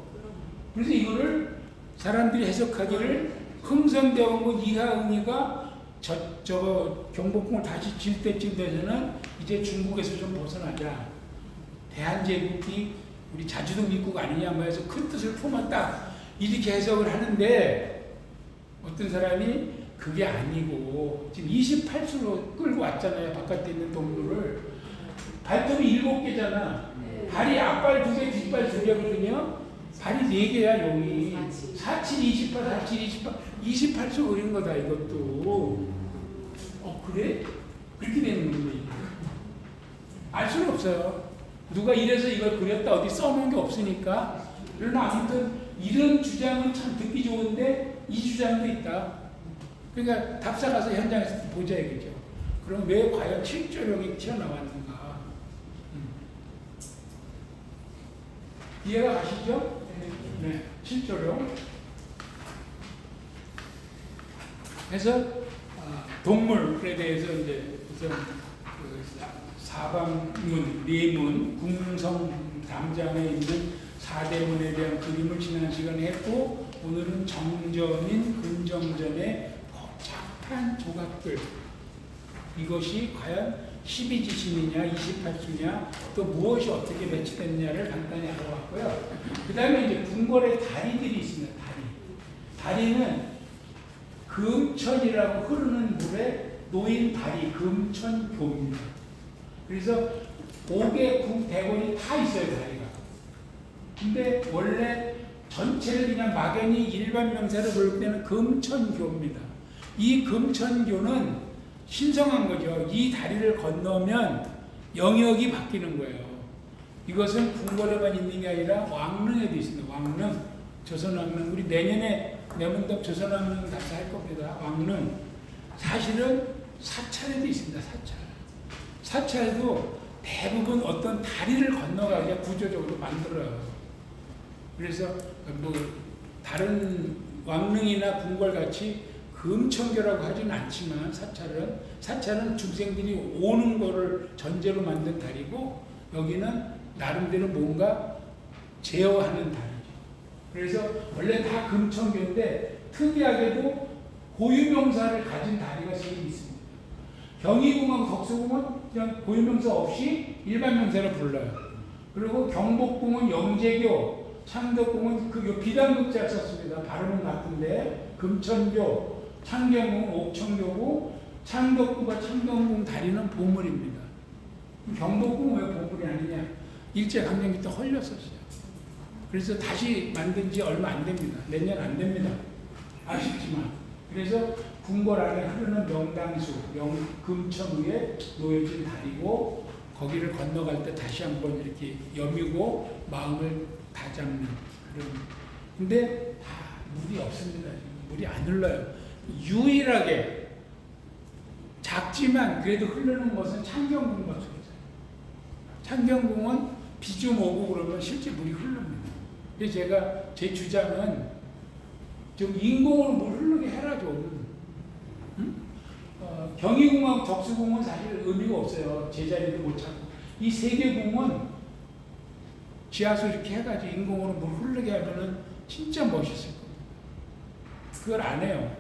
A: 그래서 이거를 사람들이 해석하기를 흥선대원군 이하응이가 저 경복궁을 다시 질 때쯤 되면은 이제 중국에서 좀 벗어나자. 대한제국이 우리 자주동 입국 아니냐 해서 큰 뜻을 품었다. 이렇게 해석을 하는데 어떤 사람이 그게 아니고 지금 28수로 끌고 왔잖아요. 바깥에 있는 동물을. 발톱이 7개잖아. 발이 앞발 2개, 뒷발 2개거든요. 발이 4개야 용이. 47, 28, 47, 28. 28수 그린 거다 이것도. 그래? 그렇게 되는 거예요. 알 수는 없어요. 누가 이래서 이걸 그렸다 어디 써놓은 게 없으니까. 그러나 아무튼 이런 주장은 참 듣기 좋은데 이 주장도 있다. 그러니까 답사 가서 현장에서 보자 이거죠. 그럼 왜 과연 칠조령이 튀어나왔는가? 이해가 가시죠? 네, 칠조령. 그래서 동물에 대해서 이제 우선 그 사방문, 네문, 궁성 담장에 있는 사대문에 대한 그림을 지난 시간에 했고, 오늘은 정전인 근정전의 복잡한 조각들, 이것이 과연 12지신이냐 28수냐 또 무엇이 어떻게 배치됐냐를 간단히 알아봤고요. 그 다음에 이제 궁궐의 다리들이 있습니다. 다리는 금천이라고 흐르는 물에 놓인 다리, 금천교입니다. 그래서 5개 대원이 다 있어요, 다리가. 근데 원래 전체를 그냥 막연히 일반 명사로 부를 때는 금천교입니다. 이 금천교는 신성한 거죠. 이 다리를 건너면 영역이 바뀌는 거예요. 이것은 궁궐에만 있는 게 아니라 왕릉에도 있습니다. 왕릉, 조선왕릉. 우리 내년에 내문답 조선왕릉 답사할 겁니다. 왕릉. 사실은 사찰에도 있습니다. 사찰도 대부분 어떤 다리를 건너가게 구조적으로 만들어요. 그래서 뭐 다른 왕릉이나 궁궐같이 금천교라고 하지는 않지만 사찰은 중생들이 오는 거를 전제로 만든 다리고, 여기는 나름대로 뭔가 제어하는 다리죠. 그래서 원래 다 금천교인데 특이하게도 고유명사를 가진 다리가 지금 있습니다. 경희궁하고 덕수궁은 그냥 고유명사 없이 일반 명사를 불러요. 그리고 경복궁은 영재교, 창덕궁은 그 비단극자를 썼습니다. 발음은 같은데 금천교, 창경궁은 옥천교고, 창덕궁과 창경궁 다리는 보물입니다. 경복궁은 왜 보물이 아니냐? 일제강점기 때 헐렸었어요. 그래서 다시 만든 지 얼마 안 됩니다. 몇 년 안 됩니다. 아쉽지만. 그래서 궁궐 안에 흐르는 명당수, 금천 위에 놓여진 다리고, 거기를 건너갈 때 다시 한번 이렇게 여미고 마음을 다잡는 그런. 근데 다 물이 없습니다. 물이 안 흘러요. 유일하게 작지만 그래도 흐르는 것은 창경궁밖에 없어요. 창경궁은 비 좀 오고 그러면 실제 물이 흐릅니다. 그래서 제 주장은 좀 인공으로 물 흐르게 해라 좀. 경희궁하고 덕수궁은 사실 의미가 없어요. 제자리도 못 찾고. 이 세 개 궁은 지하수 이렇게 해가지고 인공으로 물 흐르게 하면은 진짜 멋있을 겁니다. 그걸 안 해요.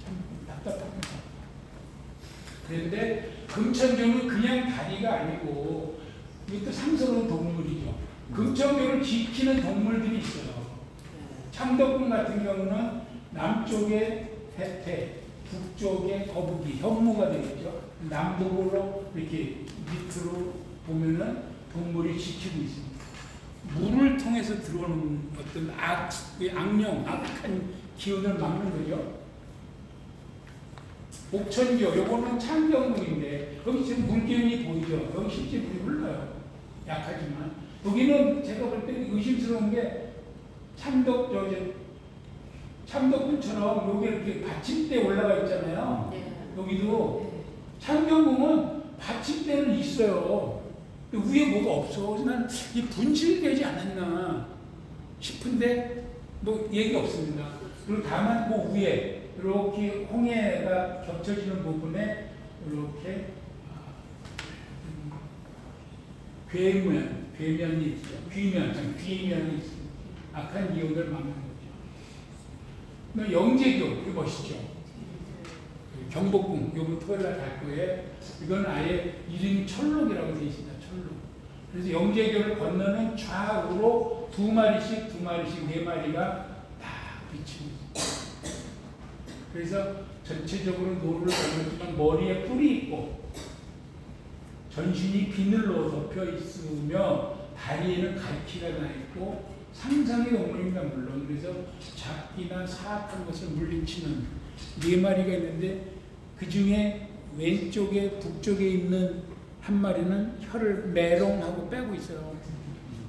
A: 참 답답합니다. 그런데 금천교는 그냥 다리가 아니고 이것도 상스러운 동물이죠. 금천교를 지키는 동물들이 있어요. 창덕궁 같은 경우는 남쪽에 해태, 북쪽에 거북이, 현무가 되겠죠. 남북으로 이렇게 밑으로 보면은 동물이 지키고 있습니다. 물을 통해서 들어오는 어떤 악령, 악한 기운을 막는 거죠. 옥천교, 요거는 창경궁인데, 여기 지금 물기운이 보이죠? 여기 실제 물이 흘러요. 약하지만. 여기는 제가 볼 때는 의심스러운 게 참덕궁처럼 여기 이렇게 받침대 올라가 있잖아요. 여기도 창경궁은 받침대는 있어요. 위에 뭐가 없어. 그래서 난 이 분실되지 않았나 싶은데 뭐 얘기 없습니다. 그리고 다만 그 위에 이렇게 홍해가 겹쳐지는 부분에 이렇게 괴면이 있죠. 귀면이 있습니다. 악한 기운을 막는 거죠. 영재교, 이거 멋있죠. 경복궁, 요번 토요일날 갈 거에 이건 아예 이름이 철록이라고 되어 있습니다. 철록. 그래서 영재교를 건너는 좌우로 두 마리씩, 네 마리가 다 비칩니다. 그래서 전체적으로 노루를 건너지만 머리에 뿔이 있고 전신이 비늘로 덮여 있으며 다리에는 갈퀴가 나 있고 상상의 동물입니다. 물론. 그래서 잡기나 사악한 것을 물리치는 네 마리가 있는데 그 중에 왼쪽에 북쪽에 있는 한 마리는 혀를 메롱하고 빼고 있어요.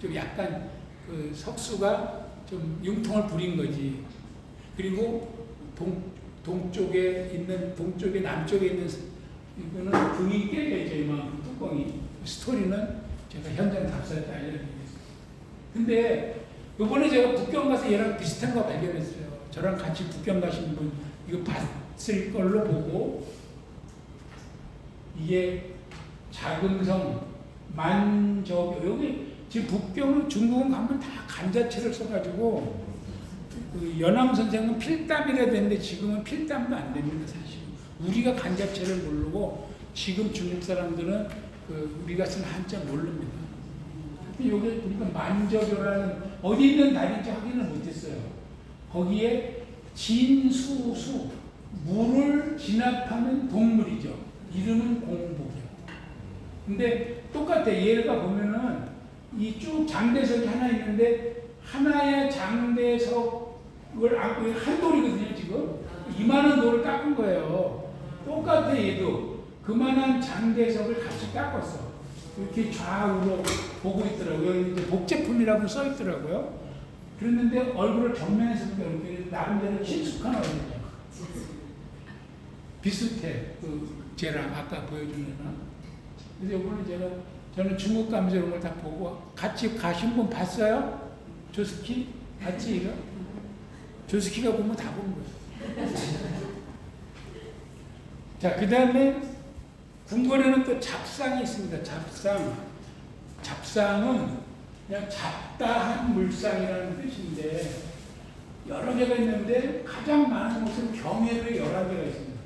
A: 좀 약간 그 석수가 좀 융통을 부린 거지. 그리고 동쪽에 남쪽에 있는 이거는 등이 깨져 이만큼 뚜껑이. 스토리는 제가 현장 답사에 알려드리겠습니다. 근데 이번에 제가 북경 가서 얘랑 비슷한 거 발견했어요. 저랑 같이 북경 가신 분 이거 봤을 걸로 보고 이게 자금성 여기 지금 북경은 중국은 가면 다 감자채를 써가지고 그 연암 선생은 필담이라 되는데 지금은 필담도 안 됩니다 사실. 우리가 감자채를 모르고 지금 중국 사람들은 우리가 쓰는 한자 모릅니다. 여기 우리가 만저교라는 어디 있는 달인지 확인을 못했어요. 거기에 진수수 물을 진압하는 동물이죠. 이름은 공복이요. 근데 똑같아. 얘가 보면은 이 쭉 장대석이 하나 있는데 하나의 장대석을 안고 한 돌이거든요 지금. 이만한 돌을 깎은 거예요. 똑같아 얘도. 그만한 장대석을 같이 깎았어. 이렇게 좌우로 보고 있더라고요. 여기 이제 복제품이라고 써 있더라고요. 그랬는데 얼굴을 정면에서 보면 이렇게 나름대로 친숙한 얼굴이에요. 비슷해. 쟤랑 아까 보여준 애랑. 그래서 이번에 저는 중국 가면서 이런 걸 다 보고 같이 가신 분 봤어요? 조스키? 봤지 이거? 조스키가 보면 다 본 거예요. 자, 그 다음에 궁궐에는 또 잡상이 있습니다. 잡상은 그냥 잡다한 물상이라는 뜻인데 여러 개가 있는데 가장 많은 곳은 경애로 11개가 있습니다.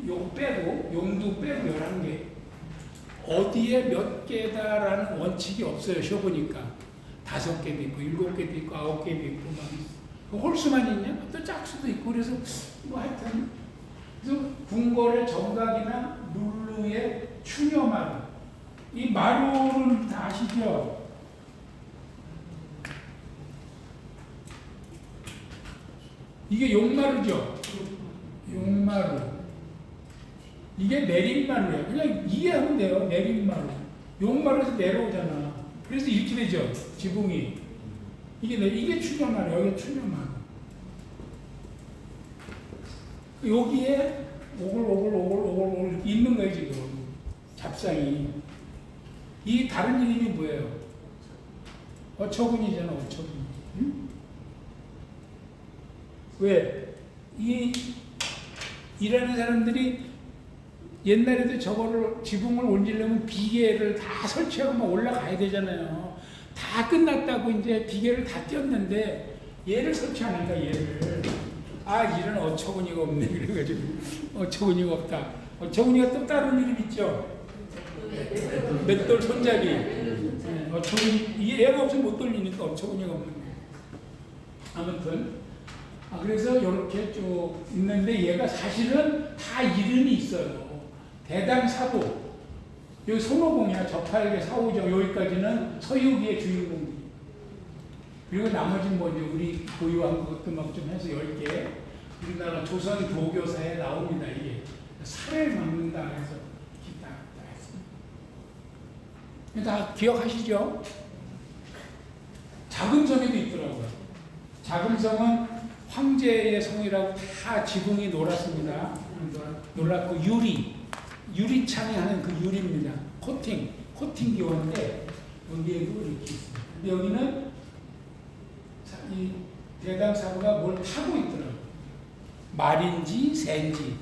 A: 요거 빼고 용두 빼고 11개. 어디에 몇 개다라는 원칙이 없어요. 쉬어보니까 5개도 있고 7개도 있고 9개도 있고 막 홀수만 있냐? 또 짝수도 있고 그래서 뭐 하여튼 그래서 궁궐의 정각이나 룰루의 추녀마루. 이 마루는 다 아시죠? 이게 용마루죠? 용마루. 이게 내림마루예요. 그냥 이해하면 돼요. 내림마루. 용마루에서 내려오잖아. 그래서 이렇게 되죠. 지붕이. 이게 추녀마루. 여기 추녀마루. 여기에 오글 있는 거예요 지금. 잡상이. 이 다른 이름이 뭐예요? 어처구니잖아. 어처구니. 응? 왜? 일하는 사람들이 옛날에도 저거를 지붕을 올리려면 비계를 다 설치하고 막 올라가야 되잖아요. 다 끝났다고 이제 비계를 다 띄었는데 얘를 설치하는가 얘를. 이런 어처구니가 없네. 그래가지고 어처구니가 없다. 어처구니가 또 다른 이름 있죠. 맷돌 손잡이. 어처구니 얘가 없으면 못 돌리니까 어처구니가 없는 거예요. 아무튼 그래서 이렇게 쭉 있는데 얘가 사실은 다 이름이 있어요. 대당사부. 여기 손오공이야. 저팔계 사오정 여기까지는 서유기의 주인공. 그리고 나머지는 뭐 이제 우리 보유한 것도 막 좀 해서 10개. 우리나라 조선 도교사에 나옵니다. 이게 살을 막는다 해서 기타 했습니다. 다 기억하시죠? 자금성에도 있더라고요. 자금성은 황제의 성이라고 다 지붕이 놀았습니다. 놀았고 유리창이 하는 그 유리입니다. 코팅 기호인데 여기에도 이렇게 있습니다. 근데 여기는 이 대당사부가 뭘 타고 있더라고요. 말인지 새인지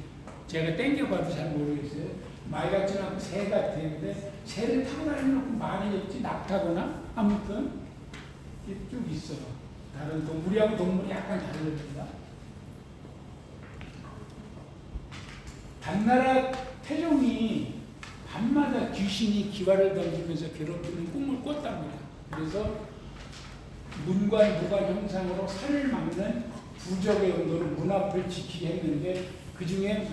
A: 제가 땡겨봐도 잘 모르겠어요. 말 같지는 않고 새 같은데 새를 타고 다니는 말이겠지 낙타거나 아무튼 이렇게 쭉 있어요. 다른 우리하고 동물이 약간 다릅니다. 당나라 태종이 밤마다 귀신이 기와를 던지면서 괴롭히는 꿈을 꿨답니다. 그래서 문관 무관 형상으로 산을 막는 부적의 용도로 문 앞을 지키게 했는데 그 중에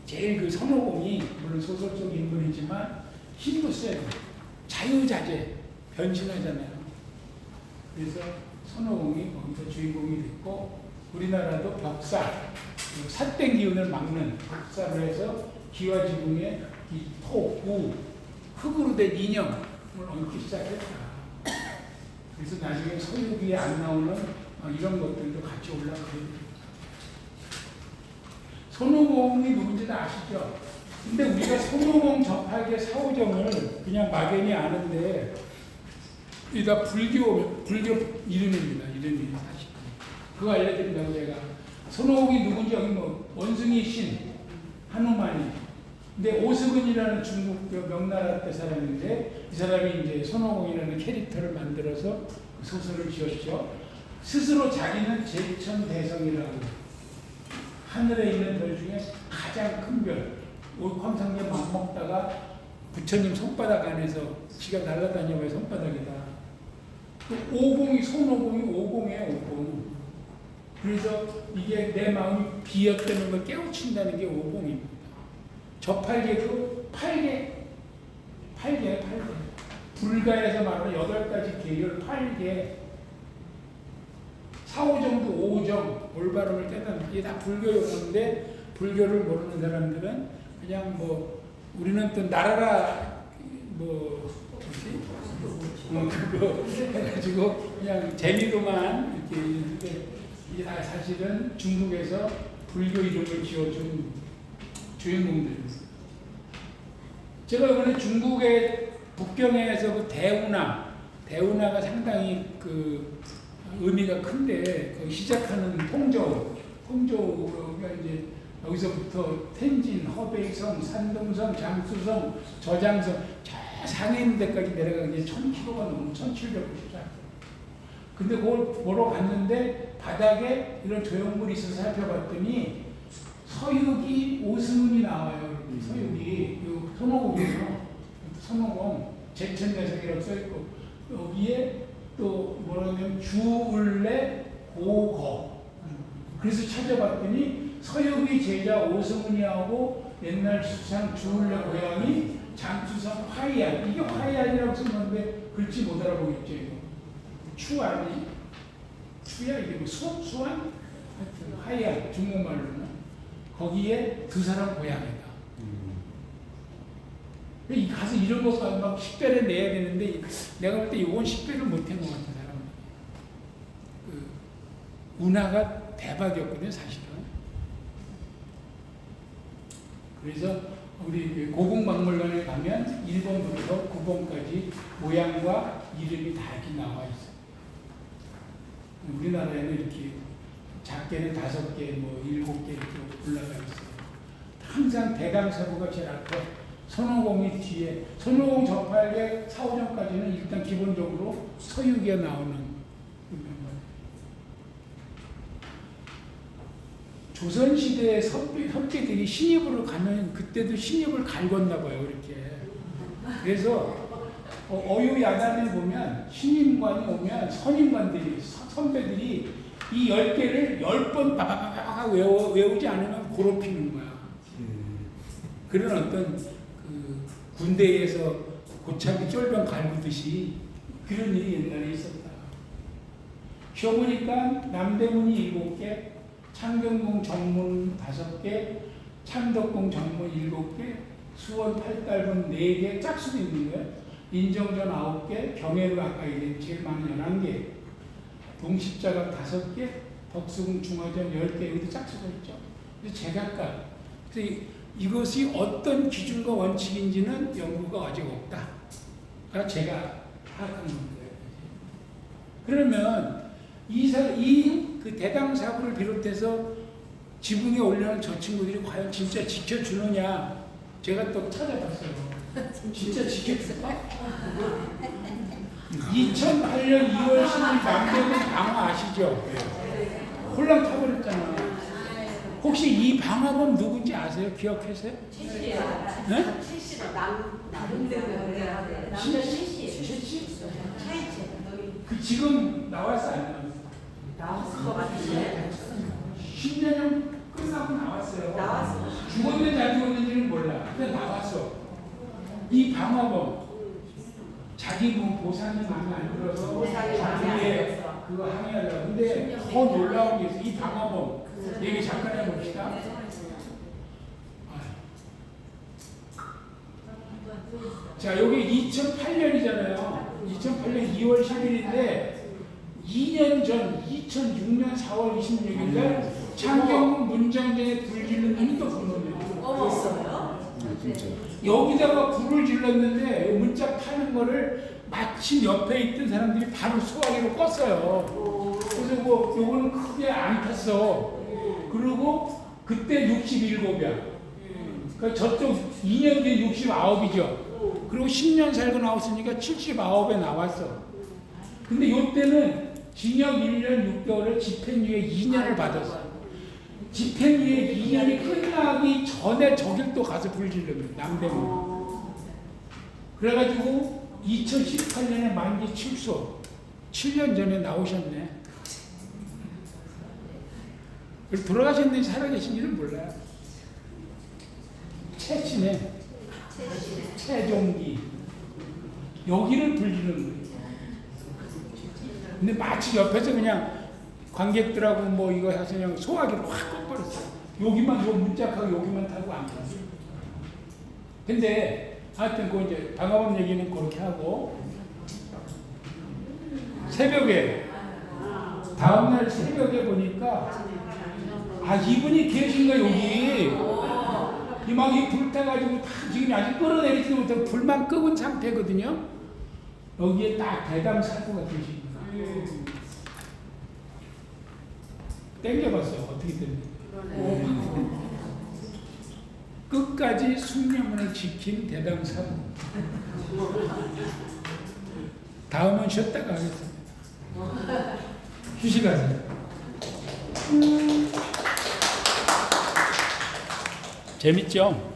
A: 제일 그 선호공이 물론 소설 속 인물이지만 힘도 세고 자유자재 변신하잖아요. 그래서 선호공이 거기서 주인공이 됐고 우리나라도 벽사 삿된 기운을 막는 벽사로 해서 기와지붕에 이 토, 우, 흙으로 된 인형을 얹기 시작했다. 그래서 나중에 서유기에 안 나오는 이런 것들도 같이 올라가요. 손오공이 누군지도 아시죠? 근데 우리가 손오공 접하기의 사오정을 그냥 막연히 아는데 이 다 불교 이름입니다. 이름이 사실. 그거 알려드린다고 제가. 손오공이 누군지 여기 뭐 원숭이 신 하누만이. 근데 오스근이라는 중국 명나라 때 사람인데 이 사람이 이제 손오공이라는 캐릭터를 만들어서 그 소설을 지었죠. 스스로 자기는 제천대성이라고 하늘에 있는 별 중에 가장 큰 별. 황상제 막 먹다가 부처님 손바닥 안에서 지가 날아다녀봐야 손바닥이다. 오공이 손오공이 오공이에요. 오공. 그래서 이게 내 마음이 비었다는 걸 깨우친다는 게 오공입니다. 저팔계도 8개. 불가에서 말하는 8가지 계열 8개. 사오정도 5정, 올바름을 깨닫는 이게 다 불교 용어인데 불교를 모르는 사람들은 그냥 뭐 우리는 또 나라라 뭐 그거 해가지고 그냥 재미로만 이렇게 있는데 이게 다 사실은 중국에서 불교 이름을 지어준 주인공들입니다. 제가 이번에 중국의 북경에서 그 대운하가 상당히 그 의미가 큰데 그 시작하는 통저우가 이제 여기서부터 텐진, 허베이성, 산동성, 장수성, 저장성 저 상해 있는 데까지 내려가는 게 1000km가 넘는 1794. 근데 그걸 보러 갔는데 바닥에 이런 조형물이 있어서 살펴봤더니 서육이 오승훈이 나와요. 서육이 손오공이에요. 손오공 제천대성이라고 써있고 여기에 또 뭐라면 주을래 고거. 그래서 찾아봤더니 서육이 제자 오승훈이하고 옛날 수상 주을래 고향이 장수성 화이안. 이게 화이안이라고 썼는데 글씨 못 알아보겠죠. 이거. 추안이 추야 이게 뭐 수안? 화이안 중국말로는 거기에 두 사람 고향이다. 가서 이런 거 막 식별해 내야 되는데 내가 볼 때 이건 식별을 못한 것 같아 사람. 그 운하가 대박이었거든요 사실은. 그래서 우리 고궁박물관에 가면 1번부터 9번까지 모양과 이름이 다 이렇게 나와 있어요. 우리나라에는 이렇게 작게는 5개, 뭐 7개 이렇게 올라가 있어요. 항상 대강사부가 제일 앞에. 손오공이 뒤에, 손오공 접하에 사오정까지는 일단 기본적으로 서유기가 나오는 조선시대에 선비들이 신입으로 가면 그때도 신입을 갈궜나 봐요, 이렇게. 그래서 어유야단에 보면 신임관이 오면 선임관들이, 선배들이 이 10개를 10번 빠바바바 외우지 않으면 고로피는 거야. 그런 어떤 군대에서 고참이 쫄병 갈구듯이 그런 일이 옛날에 있었다. 쉬어보니까 남대문이 7개, 창경궁 정문 5개, 참덕궁 정문 7개, 수원 8달분 4개, 짝수도 있는 거예요. 인정전 9개, 경혜로 아까 얘기한 제일 많은 11개, 동십자가 5개, 덕수궁 중화전 10개, 여기도 짝수가 있죠. 그래서 제각각. 그래서 이것이 어떤 기준과 원칙인지는 연구가 아직 없다. 그러니까 제가 파악한 겁니다. 그러면 그 대당사부를 비롯해서 지붕에 올려놓은 저 친구들이 과연 진짜 지켜주느냐? 제가 또 찾아봤어요. 진짜 지켜줄까? 2008년 2월 10일 남대문 방화 아시죠? 홀랑 타버렸잖아. 혹시 이 방화범 누군지 아세요? 기억하세요?
C: 최씨요.
A: 네?
C: 최씨로 남대문. 최씨? 차이체.
A: 그 지금 나왔어 안 나왔어?
C: 나왔을 것 같은데.
A: 10년 끝나고 나왔어요.
C: 나왔어.
A: 죽었는지 안 죽었는지는 몰라. 근데 나왔어. 이 방화범 자기 뭐 보상이 마음에 안 들어서
C: 보상이 마음에 안
A: 자기의
C: 들어서.
A: 그거 항의하려고. 근데 더 놀라운 게 있어. 이 방화범 얘기 잠깐 해봅시다. 자, 여기 2008년이잖아요. 2008년 2월 10일인데 2년 전 2006년 4월 26일 날 창경궁 문정전에 불 지른 놈이 또 그놈이에요.
C: 있어요?
D: 진짜.
A: 여기다가 불을 질렀는데 문짝 파는 거를 마침 옆에 있던 사람들이 바로 소화기로 껐어요. 그래서 뭐 요거는 크게 안 탔어. 그리고 그때 67이야. 그러니까 저쪽 2년 뒤에 69이죠. 그리고 10년 살고 나왔으니까 79에 나왔어. 근데 요때는 징역 1년 6개월에 집행유예 2년을 받았어. 집행유예 2년이 끝나기 전에 저길 또 가서 불질렀는 남대문. 그래가지고 2018년에 만기 출소. 7년 전에 나오셨네. 그래서 돌아가셨는지 살아계신지는 몰라요. 최씨네. 최종기. 여기를 불지르는 거예요. 근데 마치 옆에서 그냥 관객들하고 뭐 이거 해서 그냥 소화기를 확 꺼버렸어. 여기만 요 문짝하고 여기만 타고 안 갔어. 근데 하여튼 그 이제 방화범 얘기는 그렇게 하고 새벽에 다음날 새벽에 보니까 아 이분이 계신가 여기 이막이 불타가지고 다 지금 아직 끌어내리지도 못하고 불만 끄은 상태거든요. 여기에 딱 대담 사고가 계십니다. 땡겨봤어요. 어떻게 됐는지. 끝까지 숙명문을 지킨 대담 사고. 다음은 쉬었다가 하겠습니다. 휴식하세요. 재밌죠?